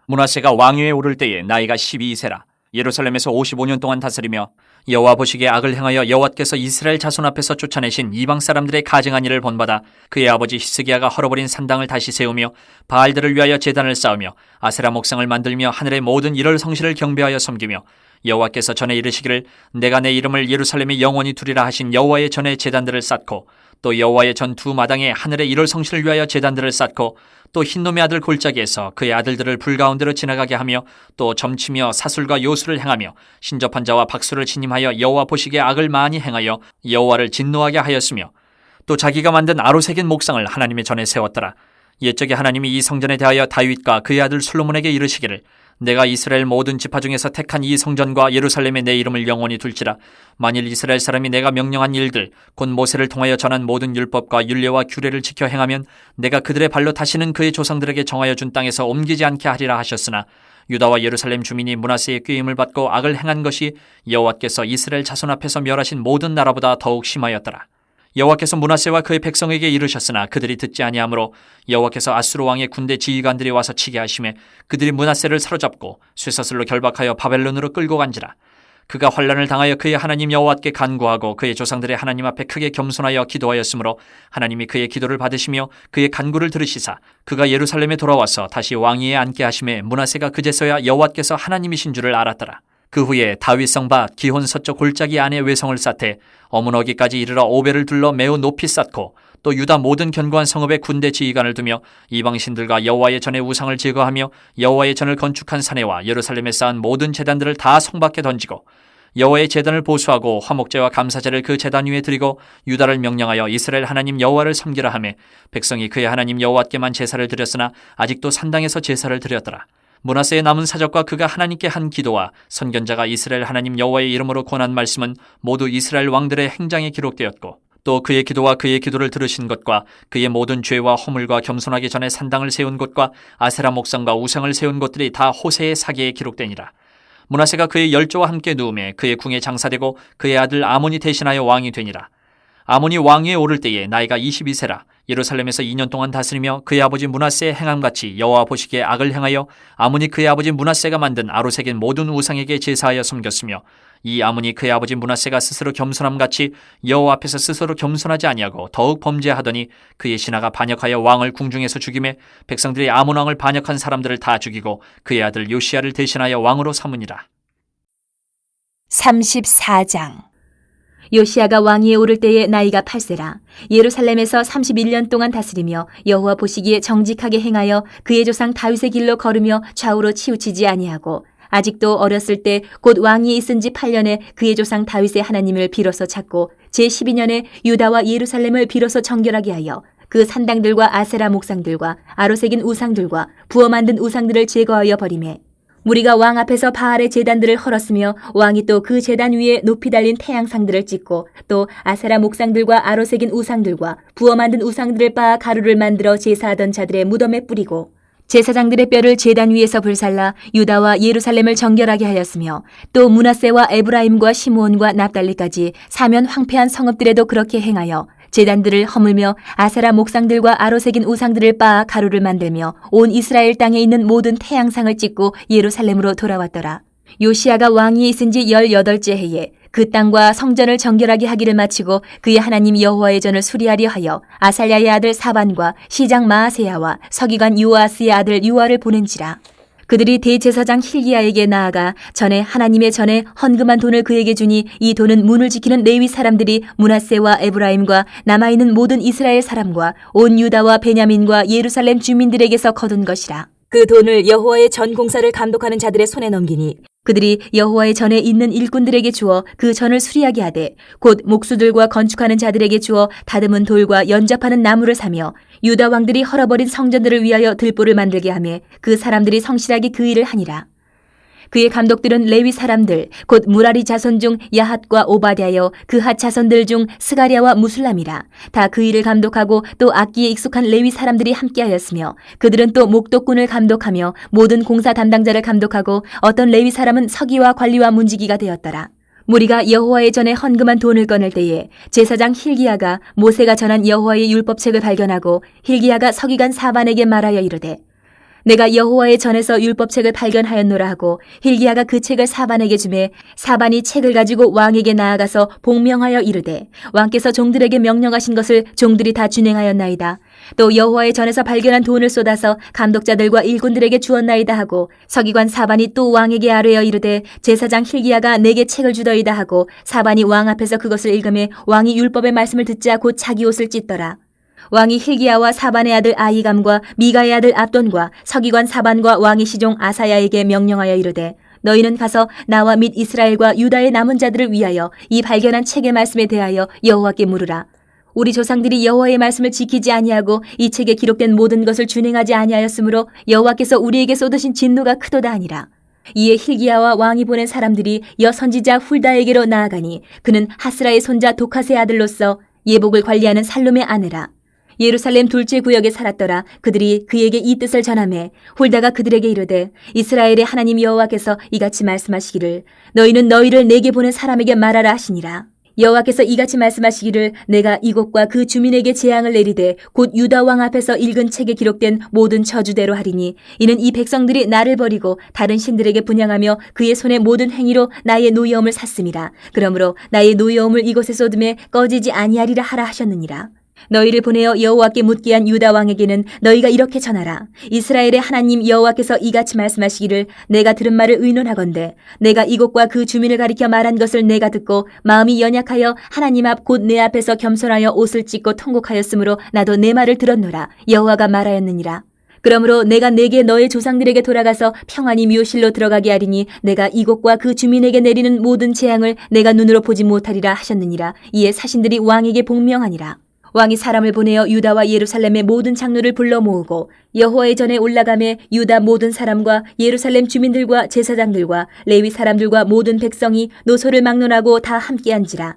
므낫세가 왕위에 오를 때에 나이가 12세라. 예루살렘에서 55년 동안 다스리며 여호와 보시기에 악을 행하여 여호와께서 이스라엘 자손 앞에서 쫓아내신 이방 사람들의 가증한 일을 본받아 그의 아버지 히스기야가 헐어버린 산당을 다시 세우며 바알들을 위하여 제단을 쌓으며 아세라 목상을 만들며 하늘의 모든 일월 성실을 경배하여 섬기며 여호와께서 전에 이르시기를 내가 내 이름을 예루살렘에 영원히 두리라 하신 여호와의 전에 제단들을 쌓고 또 여호와의 전 두 마당에 하늘의 일월 성실을 위하여 제단들을 쌓고 또 흰놈의 아들 골짜기에서 그의 아들들을 불 가운데로 지나가게 하며 또 점치며 사술과 요술을 행하며 신접한 자와 박수를 신임하여 여호와 보시기에 악을 많이 행하여 여호와를 진노하게 하였으며 또 자기가 만든 아로 새긴 목상을 하나님의 전에 세웠더라. 옛적에 하나님이 이 성전에 대하여 다윗과 그의 아들 솔로몬에게 이르시기를 내가 이스라엘 모든 지파 중에서 택한 이 성전과 예루살렘에 내 이름을 영원히 둘지라. 만일 이스라엘 사람이 내가 명령한 일들 곧 모세를 통하여 전한 모든 율법과 율례와 규례를 지켜 행하면 내가 그들의 발로 다시는 그의 조상들에게 정하여 준 땅에서 옮기지 않게 하리라 하셨으나 유다와 예루살렘 주민이 므낫세의 꾀임을 받고 악을 행한 것이 여호와께서 이스라엘 자손 앞에서 멸하신 모든 나라보다 더욱 심하였더라. 여호와께서 므낫세와 그의 백성에게 이르셨으나 그들이 듣지 아니하므로 여호와께서 아수르 왕의 군대 지휘관들이 와서 치게 하심에 그들이 므낫세를 사로잡고 쇠사슬로 결박하여 바벨론으로 끌고 간지라. 그가 환난을 당하여 그의 하나님 여호와께 간구하고 그의 조상들의 하나님 앞에 크게 겸손하여 기도하였으므로 하나님이 그의 기도를 받으시며 그의 간구를 들으시사 그가 예루살렘에 돌아와서 다시 왕위에 앉게 하심에 므낫세가 그제서야 여호와께서 하나님이신 줄을 알았더라. 그 후에 다윗성 밭 기혼 서쪽 골짜기 안에 외성을 쌓되 어문어기까지 이르러 오벨을 둘러 매우 높이 쌓고 또 유다 모든 견고한 성읍에 군대 지휘관을 두며 이방신들과 여호와의 전에 우상을 제거하며 여호와의 전을 건축한 사내와 예루살렘에 쌓은 모든 제단들을 다 성 밖에 던지고 여호와의 제단을 보수하고 화목제와 감사제를 그 제단 위에 드리고 유다를 명령하여 이스라엘 하나님 여호와를 섬기라 하며 백성이 그의 하나님 여호와께만 제사를 드렸으나 아직도 산당에서 제사를 드렸더라. 므낫세의 남은 사적과 그가 하나님께 한 기도와 선견자가 이스라엘 하나님 여호와의 이름으로 권한 말씀은 모두 이스라엘 왕들의 행장에 기록되었고 또 그의 기도와 그의 기도를 들으신 것과 그의 모든 죄와 허물과 겸손하기 전에 산당을 세운 곳과 아세라 목상과 우상을 세운 곳들이 다 호세의 사기에 기록되니라. 므낫세가 그의 열조와 함께 누우매 그의 궁에 장사되고 그의 아들 아몬이 대신하여 왕이 되니라. 아몬이 왕위에 오를 때에 나이가 22세라. 예루살렘에서 2년 동안 다스리며 그의 아버지 므낫세의 행함같이 여호와 보시기에 악을 행하여 아몬이 그의 아버지 므낫세가 만든 아로색인 모든 우상에게 제사하여 섬겼으며 이 아몬이 그의 아버지 므낫세가 스스로 겸손함같이 여호와 앞에서 스스로 겸손하지 아니하고 더욱 범죄하더니 그의 신하가 반역하여 왕을 궁중에서 죽이매 백성들이 아몬 왕을 반역한 사람들을 다 죽이고 그의 아들 요시야를 대신하여 왕으로 삼으니라. 34장. 요시야가 왕위에 오를 때에 나이가 8세라. 예루살렘에서 31년 동안 다스리며 여호와 보시기에 정직하게 행하여 그의 조상 다윗의 길로 걸으며 좌우로 치우치지 아니하고 아직도 어렸을 때 곧 왕위에 있은 지 8년에 그의 조상 다윗의 하나님을 비로소 찾고 제12년에 유다와 예루살렘을 비로소 정결하게 하여 그 산당들과 아세라 목상들과 아로새긴 우상들과 부어 만든 우상들을 제거하여 버리매 무리가 왕 앞에서 바알의 제단들을 헐었으며 왕이 또 그 제단 위에 높이 달린 태양상들을 찍고 또 아세라 목상들과 아로새긴 우상들과 부어 만든 우상들을 빻아 가루를 만들어 제사하던 자들의 무덤에 뿌리고 제사장들의 뼈를 제단 위에서 불살라 유다와 예루살렘을 정결하게 하였으며 또 므낫세와 에브라임과 시므온과 납달리까지 사면 황폐한 성읍들에도 그렇게 행하여 제단들을 허물며 아세라 목상들과 아로새긴 우상들을 빻아 가루를 만들며 온 이스라엘 땅에 있는 모든 태양상을 찍고 예루살렘으로 돌아왔더라. 요시야가 왕위에 있은 지 18째 해에 그 땅과 성전을 정결하게 하기를 마치고 그의 하나님 여호와의 전을 수리하려 하여 아살랴의 아들 사반과 시장 마아세야와 서기관 요아스의 아들 요아를 보낸지라. 그들이 대제사장 힐기야에게 나아가 전에 하나님의 전에 헌금한 돈을 그에게 주니 이 돈은 문을 지키는 레위 사람들이 므낫세와 에브라임과 남아있는 모든 이스라엘 사람과 온 유다와 베냐민과 예루살렘 주민들에게서 거둔 것이라. 그 돈을 여호와의 전 공사를 감독하는 자들의 손에 넘기니 그들이 여호와의 전에 있는 일꾼들에게 주어 그 전을 수리하게 하되 곧 목수들과 건축하는 자들에게 주어 다듬은 돌과 연접하는 나무를 사며 유다 왕들이 헐어버린 성전들을 위하여 들보를 만들게 하며 그 사람들이 성실하게 그 일을 하니라. 그의 감독들은 레위 사람들 곧 무라리 자손 중 야핫과 오바댜여 그핫 자손들 중 스가랴와 무술람이라. 다 그 일을 감독하고 또 악기에 익숙한 레위 사람들이 함께하였으며 그들은 또 목독군을 감독하며 모든 공사 담당자를 감독하고 어떤 레위 사람은 서기와 관리와 문지기가 되었더라. 무리가 여호와의 전에 헌금한 돈을 꺼낼 때에 제사장 힐기야가 모세가 전한 여호와의 율법책을 발견하고 힐기야가 서기관 사반에게 말하여 이르되 내가 여호와의 전에서 율법책을 발견하였노라 하고 힐기야가 그 책을 사반에게 주매 사반이 책을 가지고 왕에게 나아가서 복명하여 이르되 왕께서 종들에게 명령하신 것을 종들이 다 준행하였나이다. 또 여호와의 전에서 발견한 돈을 쏟아서 감독자들과 일꾼들에게 주었나이다 하고 서기관 사반이 또 왕에게 아뢰어 이르되 제사장 힐기야가 내게 책을 주더이다 하고 사반이 왕 앞에서 그것을 읽으매 왕이 율법의 말씀을 듣자 곧 자기 옷을 찢더라. 왕이 힐기야와 사반의 아들 아히감과 미가의 아들 압돈과 서기관 사반과 왕의 시종 아사야에게 명령하여 이르되 너희는 가서 나와 및 이스라엘과 유다의 남은 자들을 위하여 이 발견한 책의 말씀에 대하여 여호와께 물으라. 우리 조상들이 여호와의 말씀을 지키지 아니하고 이 책에 기록된 모든 것을 준행하지 아니하였으므로 여호와께서 우리에게 쏟으신 진노가 크도다 하니라. 이에 힐기야와 왕이 보낸 사람들이 여 선지자 훌다에게로 나아가니 그는 하스라의 손자 도카스의 아들로서 예복을 관리하는 살룸의 아내라. 예루살렘 둘째 구역에 살았더라. 그들이 그에게 이 뜻을 전하매 훌다가 그들에게 이르되 이스라엘의 하나님 여호와께서 이같이 말씀하시기를 너희는 너희를 내게 보낸 사람에게 말하라 하시니라. 여호와께서 이같이 말씀하시기를 내가 이곳과 그 주민에게 재앙을 내리되 곧 유다 왕 앞에서 읽은 책에 기록된 모든 저주대로 하리니 이는 이 백성들이 나를 버리고 다른 신들에게 분향하며 그의 손의 모든 행위로 나의 노여움을 샀음이라. 그러므로 나의 노여움을 이곳에 쏟음에 꺼지지 아니하리라 하라 하셨느니라. 너희를 보내어 여호와께 묻게 한 유다 왕에게는 너희가 이렇게 전하라. 이스라엘의 하나님 여호와께서 이같이 말씀하시기를 내가 들은 말을 의논하건대 내가 이곳과 그 주민을 가리켜 말한 것을 내가 듣고 마음이 연약하여 하나님 앞 곧 내 앞에서 겸손하여 옷을 찢고 통곡하였으므로 나도 내 말을 들었노라. 여호와가 말하였느니라. 그러므로 내가 내게 너의 조상들에게 돌아가서 평안히 묘실로 들어가게 하리니 내가 이곳과 그 주민에게 내리는 모든 재앙을 내가 눈으로 보지 못하리라 하셨느니라. 이에 사신들이 왕에게 복명하니라. 왕이 사람을 보내어 유다와 예루살렘의 모든 장로를 불러 모으고 여호와의 전에 올라가매 유다 모든 사람과 예루살렘 주민들과 제사장들과 레위 사람들과 모든 백성이 노소를 막론하고 다 함께한지라.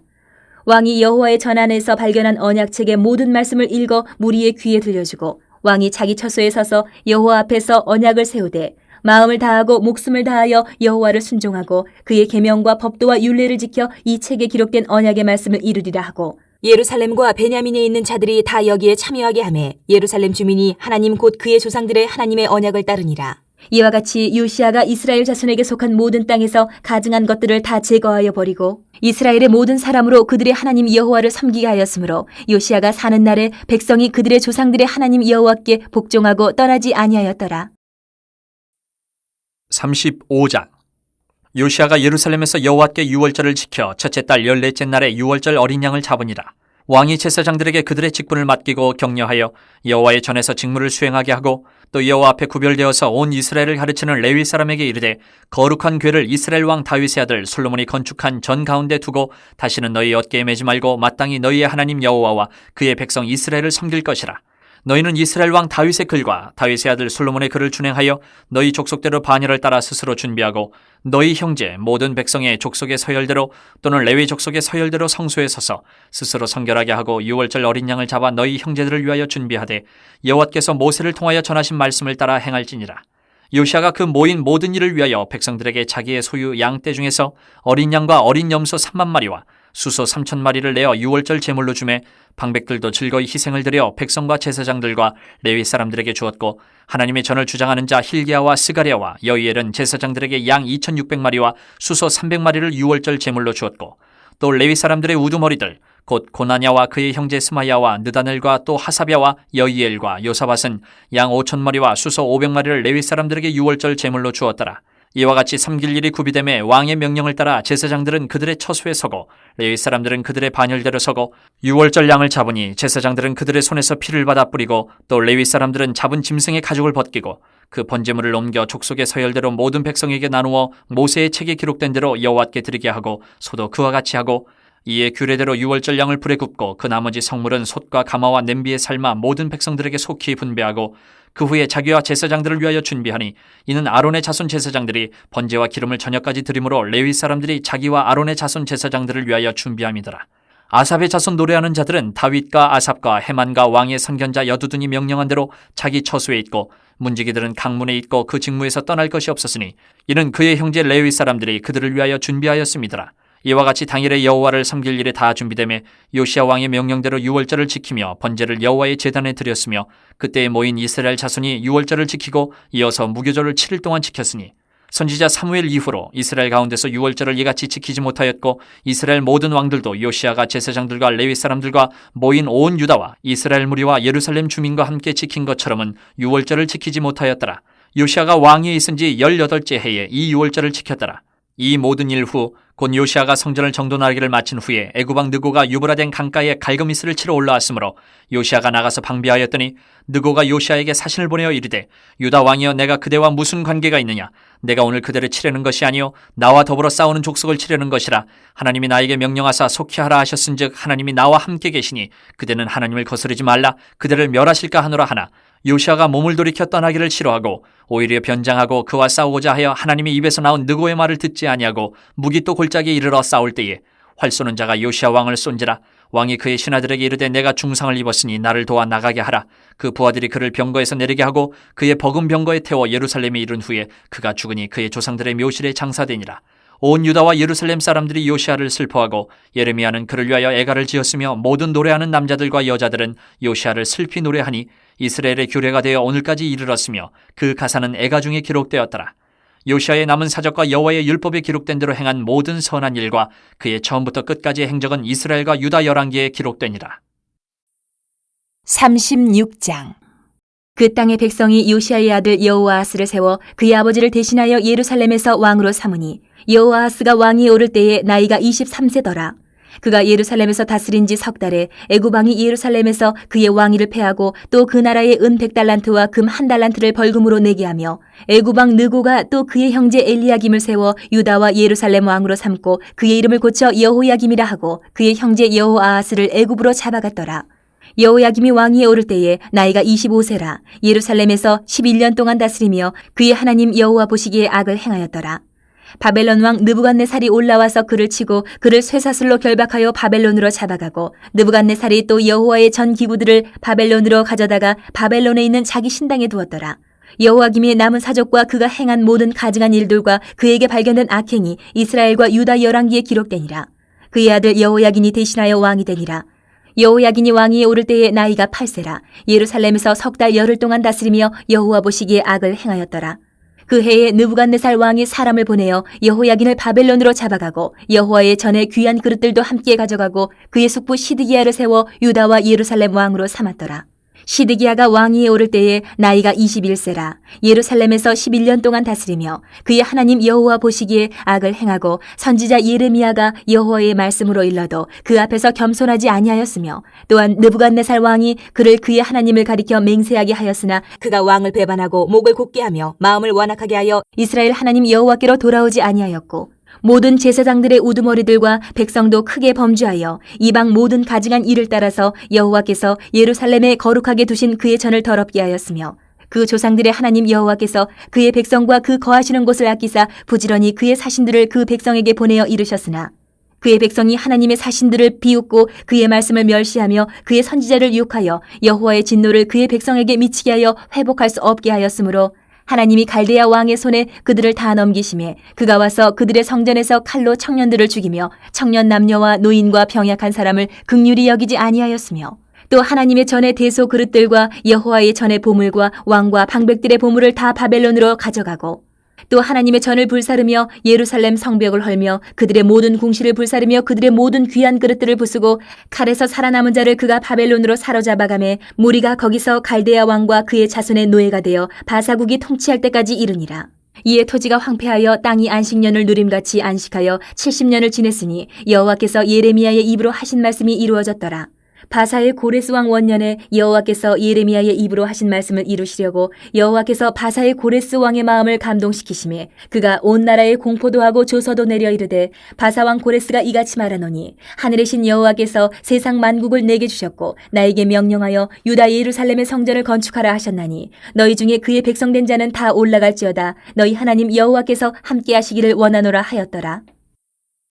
왕이 여호와의 전안에서 발견한 언약책의 모든 말씀을 읽어 무리의 귀에 들려주고 왕이 자기 처소에 서서 여호와 앞에서 언약을 세우되 마음을 다하고 목숨을 다하여 여호와를 순종하고 그의 계명과 법도와 율례를 지켜 이 책에 기록된 언약의 말씀을 이루리라 하고 예루살렘과 베냐민에 있는 자들이 다 여기에 참여하게 하매 예루살렘 주민이 하나님 곧 그의 조상들의 하나님의 언약을 따르니라. 이와 같이 요시아가 이스라엘 자손에게 속한 모든 땅에서 가증한 것들을 다 제거하여 버리고 이스라엘의 모든 사람으로 그들의 하나님 여호와를 섬기게 하였으므로 요시아가 사는 날에 백성이 그들의 조상들의 하나님 여호와께 복종하고 떠나지 아니하였더라. 35장. 요시아가 예루살렘에서 여호와께 유월절을 지켜 첫째 달 14째 날에 유월절 어린 양을 잡으니라. 왕이 제사장들에게 그들의 직분을 맡기고 격려하여 여호와의 전에서 직무를 수행하게 하고 또 여호와 앞에 구별되어서 온 이스라엘을 가르치는 레위 사람에게 이르되 거룩한 궤를 이스라엘 왕 다윗의 아들 솔로몬이 건축한 전 가운데 두고 다시는 너희 어깨에 매지 말고 마땅히 너희의 하나님 여호와와 그의 백성 이스라엘을 섬길 것이라. 너희는 이스라엘 왕 다윗의 글과 다윗의 아들 솔로몬의 글을 준행하여 너희 족속대로 반열을 따라 스스로 준비하고 너희 형제 모든 백성의 족속의 서열대로 또는 레위 족속의 서열대로 성소에 서서 스스로 성결하게 하고 유월절 어린 양을 잡아 너희 형제들을 위하여 준비하되 여호와께서 모세를 통하여 전하신 말씀을 따라 행할지니라. 요시아가 그 모인 모든 일을 위하여 백성들에게 자기의 소유 양떼 중에서 어린 양과 어린 염소 3만 마리와 수소 3천 마리를 내어 유월절 제물로 주매 방백들도 즐거이 희생을 드려 백성과 제사장들과 레위 사람들에게 주었고 하나님의 전을 주장하는 자 hil기야와 스가랴와 여이엘은 제사장들에게 양 2,600마리와 수소 300마리를 유월절 제물로 주었고 또 레위 사람들의 우두머리들 곧 고나냐와 그의 형제 스마야와 느다넬과 또 하사랴와 여이엘과 요사밧은 양 5,000마리와 수소 500마리를 레위 사람들에게 유월절 제물로 주었더라. 이와 같이 섬길 일이 구비됨에 왕의 명령을 따라 제사장들은 그들의 처소에 서고 레위 사람들은 그들의 반열대로 서고 유월절 양을 잡으니 제사장들은 그들의 손에서 피를 받아 뿌리고 또 레위 사람들은 잡은 짐승의 가죽을 벗기고 그 번제물을 옮겨 족속의 서열대로 모든 백성에게 나누어 모세의 책에 기록된 대로 여호와께 드리게 하고 소도 그와 같이 하고 이에 규례대로 유월절 양을 불에 굽고 그 나머지 성물은 솥과 가마와 냄비에 삶아 모든 백성들에게 속히 분배하고 그 후에 자기와 제사장들을 위하여 준비하니 이는 아론의 자손 제사장들이 번제와 기름을 저녁까지 드림으로 레위 사람들이 자기와 아론의 자손 제사장들을 위하여 준비함이더라. 아삽의 자손 노래하는 자들은 다윗과 아삽과 헤만과 왕의 선견자 여두둔이 명령한 대로 자기 처소에 있고 문지기들은 강문에 있고 그 직무에서 떠날 것이 없었으니 이는 그의 형제 레위 사람들이 그들을 위하여 준비하였음이더라. 이와 같이 당일에 여호와를 섬길 일에 다 준비되매 요시아 왕의 명령대로 유월절을 지키며 번제를 여호와의 제단에 드렸으며 그때에 모인 이스라엘 자손이 유월절을 지키고 이어서 무교절을 7일 동안 지켰으니 선지자 사무엘 이후로 이스라엘 가운데서 유월절을 이같이 지키지 못하였고 이스라엘 모든 왕들도 요시아가 제사장들과 레위 사람들과 모인 온 유다와 이스라엘 무리와 예루살렘 주민과 함께 지킨 것처럼은 유월절을 지키지 못하였더라. 요시아가 왕위에 있은 지 18째 해에 이 유월절을 지켰더라. 이 모든 일 후 곧 요시아가 성전을 정돈하기를 마친 후에 애굽왕 느고가 유브라덴 강가에 갈그미스를 치러 올라왔으므로 요시아가 나가서 방비하였더니 느고가 요시아에게 사신을 보내어 이르되 유다 왕이여 내가 그대와 무슨 관계가 있느냐 내가 오늘 그대를 치려는 것이 아니요 나와 더불어 싸우는 족속을 치려는 것이라 하나님이 나에게 명령하사 속히 하라 하셨은즉 하나님이 나와 함께 계시니 그대는 하나님을 거스르지 말라 그대를 멸하실까 하노라 하나 요시아가 몸을 돌이켜 떠나기를 싫어하고 오히려 변장하고 그와 싸우고자 하여 하나님의 입에서 나온 느고의 말을 듣지 아니하고 무기또 골짜기에 이르러 싸울 때에 활 쏘는 자가 요시아 왕을 쏜지라 왕이 그의 신하들에게 이르되 내가 중상을 입었으니 나를 도와 나가게 하라. 그 부하들이 그를 병거에서 내리게 하고 그의 버금 병거에 태워 예루살렘에 이른 후에 그가 죽으니 그의 조상들의 묘실에 장사되니라. 온 유다와 예루살렘 사람들이 요시아를 슬퍼하고 예레미야는 그를 위하여 애가를 지었으며 모든 노래하는 남자들과 여자들은 요시아를 슬피 노래하니 이스라엘의 규례가 되어 오늘까지 이르렀으며 그 가사는 애가 중에 기록되었더라. 요시아의 남은 사적과 여호와의 율법에 기록된 대로 행한 모든 선한 일과 그의 처음부터 끝까지의 행적은 이스라엘과 유다 열왕기에 기록되니라. 36장. 그 땅의 백성이 요시아의 아들 여호아하스를 세워 그의 아버지를 대신하여 예루살렘에서 왕으로 삼으니 여호아하스가 왕위에 오를 때에 나이가 23세더라. 그가 예루살렘에서 다스린 지 석 달에 애굽 왕이 예루살렘에서 그의 왕위를 패하고 또 그 나라의 은 100달란트와 금 1달란트를 벌금으로 내게 하며 애굽 왕 느고가 또 그의 형제 엘리야김을 세워 유다와 예루살렘 왕으로 삼고 그의 이름을 고쳐 여호야김이라 하고 그의 형제 여호아하스를 애굽으로 잡아갔더라. 여호야김이 왕위에 오를 때에 나이가 25세라. 예루살렘에서 11년 동안 다스리며 그의 하나님 여호와 보시기에 악을 행하였더라. 바벨론 왕 느부갓네살이 올라와서 그를 치고 그를 쇠사슬로 결박하여 바벨론으로 잡아가고 느부갓네살이 또 여호와의 전 기구들을 바벨론으로 가져다가 바벨론에 있는 자기 신당에 두었더라. 여호와김의 남은 사족과 그가 행한 모든 가증한 일들과 그에게 발견된 악행이 이스라엘과 유다 열왕기에 기록되니라. 그의 아들 여호야긴이 대신하여 왕이 되니라. 여호야긴이 왕위에 오를 때에 나이가 8세라. 예루살렘에서 석 달 열흘 동안 다스리며 여호와 보시기에 악을 행하였더라. 그 해에 느부갓네살 왕이 사람을 보내어 여호야긴을 바벨론으로 잡아가고 여호와의 전에 귀한 그릇들도 함께 가져가고 그의 숙부 시드기야를 세워 유다와 예루살렘 왕으로 삼았더라. 시드기야가 왕위에 오를 때에 나이가 21세라. 예루살렘에서 11년 동안 다스리며 그의 하나님 여호와 보시기에 악을 행하고 선지자 예레미야가 여호와의 말씀으로 일러도 그 앞에서 겸손하지 아니하였으며 또한 느부갓네살 왕이 그를 그의 하나님을 가리켜 맹세하게 하였으나 그가 왕을 배반하고 목을 곧게 하며 마음을 완악하게 하여 이스라엘 하나님 여호와께로 돌아오지 아니하였고 모든 제사장들의 우두머리들과 백성도 크게 범죄하여 이방 모든 가증한 일을 따라서 여호와께서 예루살렘에 거룩하게 두신 그의 전을 더럽게 하였으며 그 조상들의 하나님 여호와께서 그의 백성과 그 거하시는 곳을 아끼사 부지런히 그의 사신들을 그 백성에게 보내어 이르셨으나 그의 백성이 하나님의 사신들을 비웃고 그의 말씀을 멸시하며 그의 선지자를 욕하여 여호와의 진노를 그의 백성에게 미치게 하여 회복할 수 없게 하였으므로 하나님이 갈대아 왕의 손에 그들을 다 넘기심에 그가 와서 그들의 성전에서 칼로 청년들을 죽이며 청년 남녀와 노인과 병약한 사람을 긍휼히 여기지 아니하였으며 또 하나님의 전의 대소 그릇들과 여호와의 전의 보물과 왕과 방백들의 보물을 다 바벨론으로 가져가고 또 하나님의 전을 불사르며 예루살렘 성벽을 헐며 그들의 모든 궁시를 불사르며 그들의 모든 귀한 그릇들을 부수고 칼에서 살아남은 자를 그가 바벨론으로 사로잡아가매 무리가 거기서 갈대아 왕과 그의 자손의 노예가 되어 바사국이 통치할 때까지 이르니라. 이에 토지가 황폐하여 땅이 안식년을 누림같이 안식하여 70년을 지냈으니 여호와께서 예레미야의 입으로 하신 말씀이 이루어졌더라. 바사의 고레스 왕 원년에 여호와께서 예레미야의 입으로 하신 말씀을 이루시려고 여호와께서 바사의 고레스 왕의 마음을 감동시키심에 그가 온 나라에 공포도 하고 조서도 내려 이르되 바사 왕 고레스가 이같이 말하노니 하늘의 신 여호와께서 세상 만국을 내게 주셨고 나에게 명령하여 유다 예루살렘의 성전을 건축하라 하셨나니 너희 중에 그의 백성된 자는 다 올라갈지어다 너희 하나님 여호와께서 함께 하시기를 원하노라 하였더라.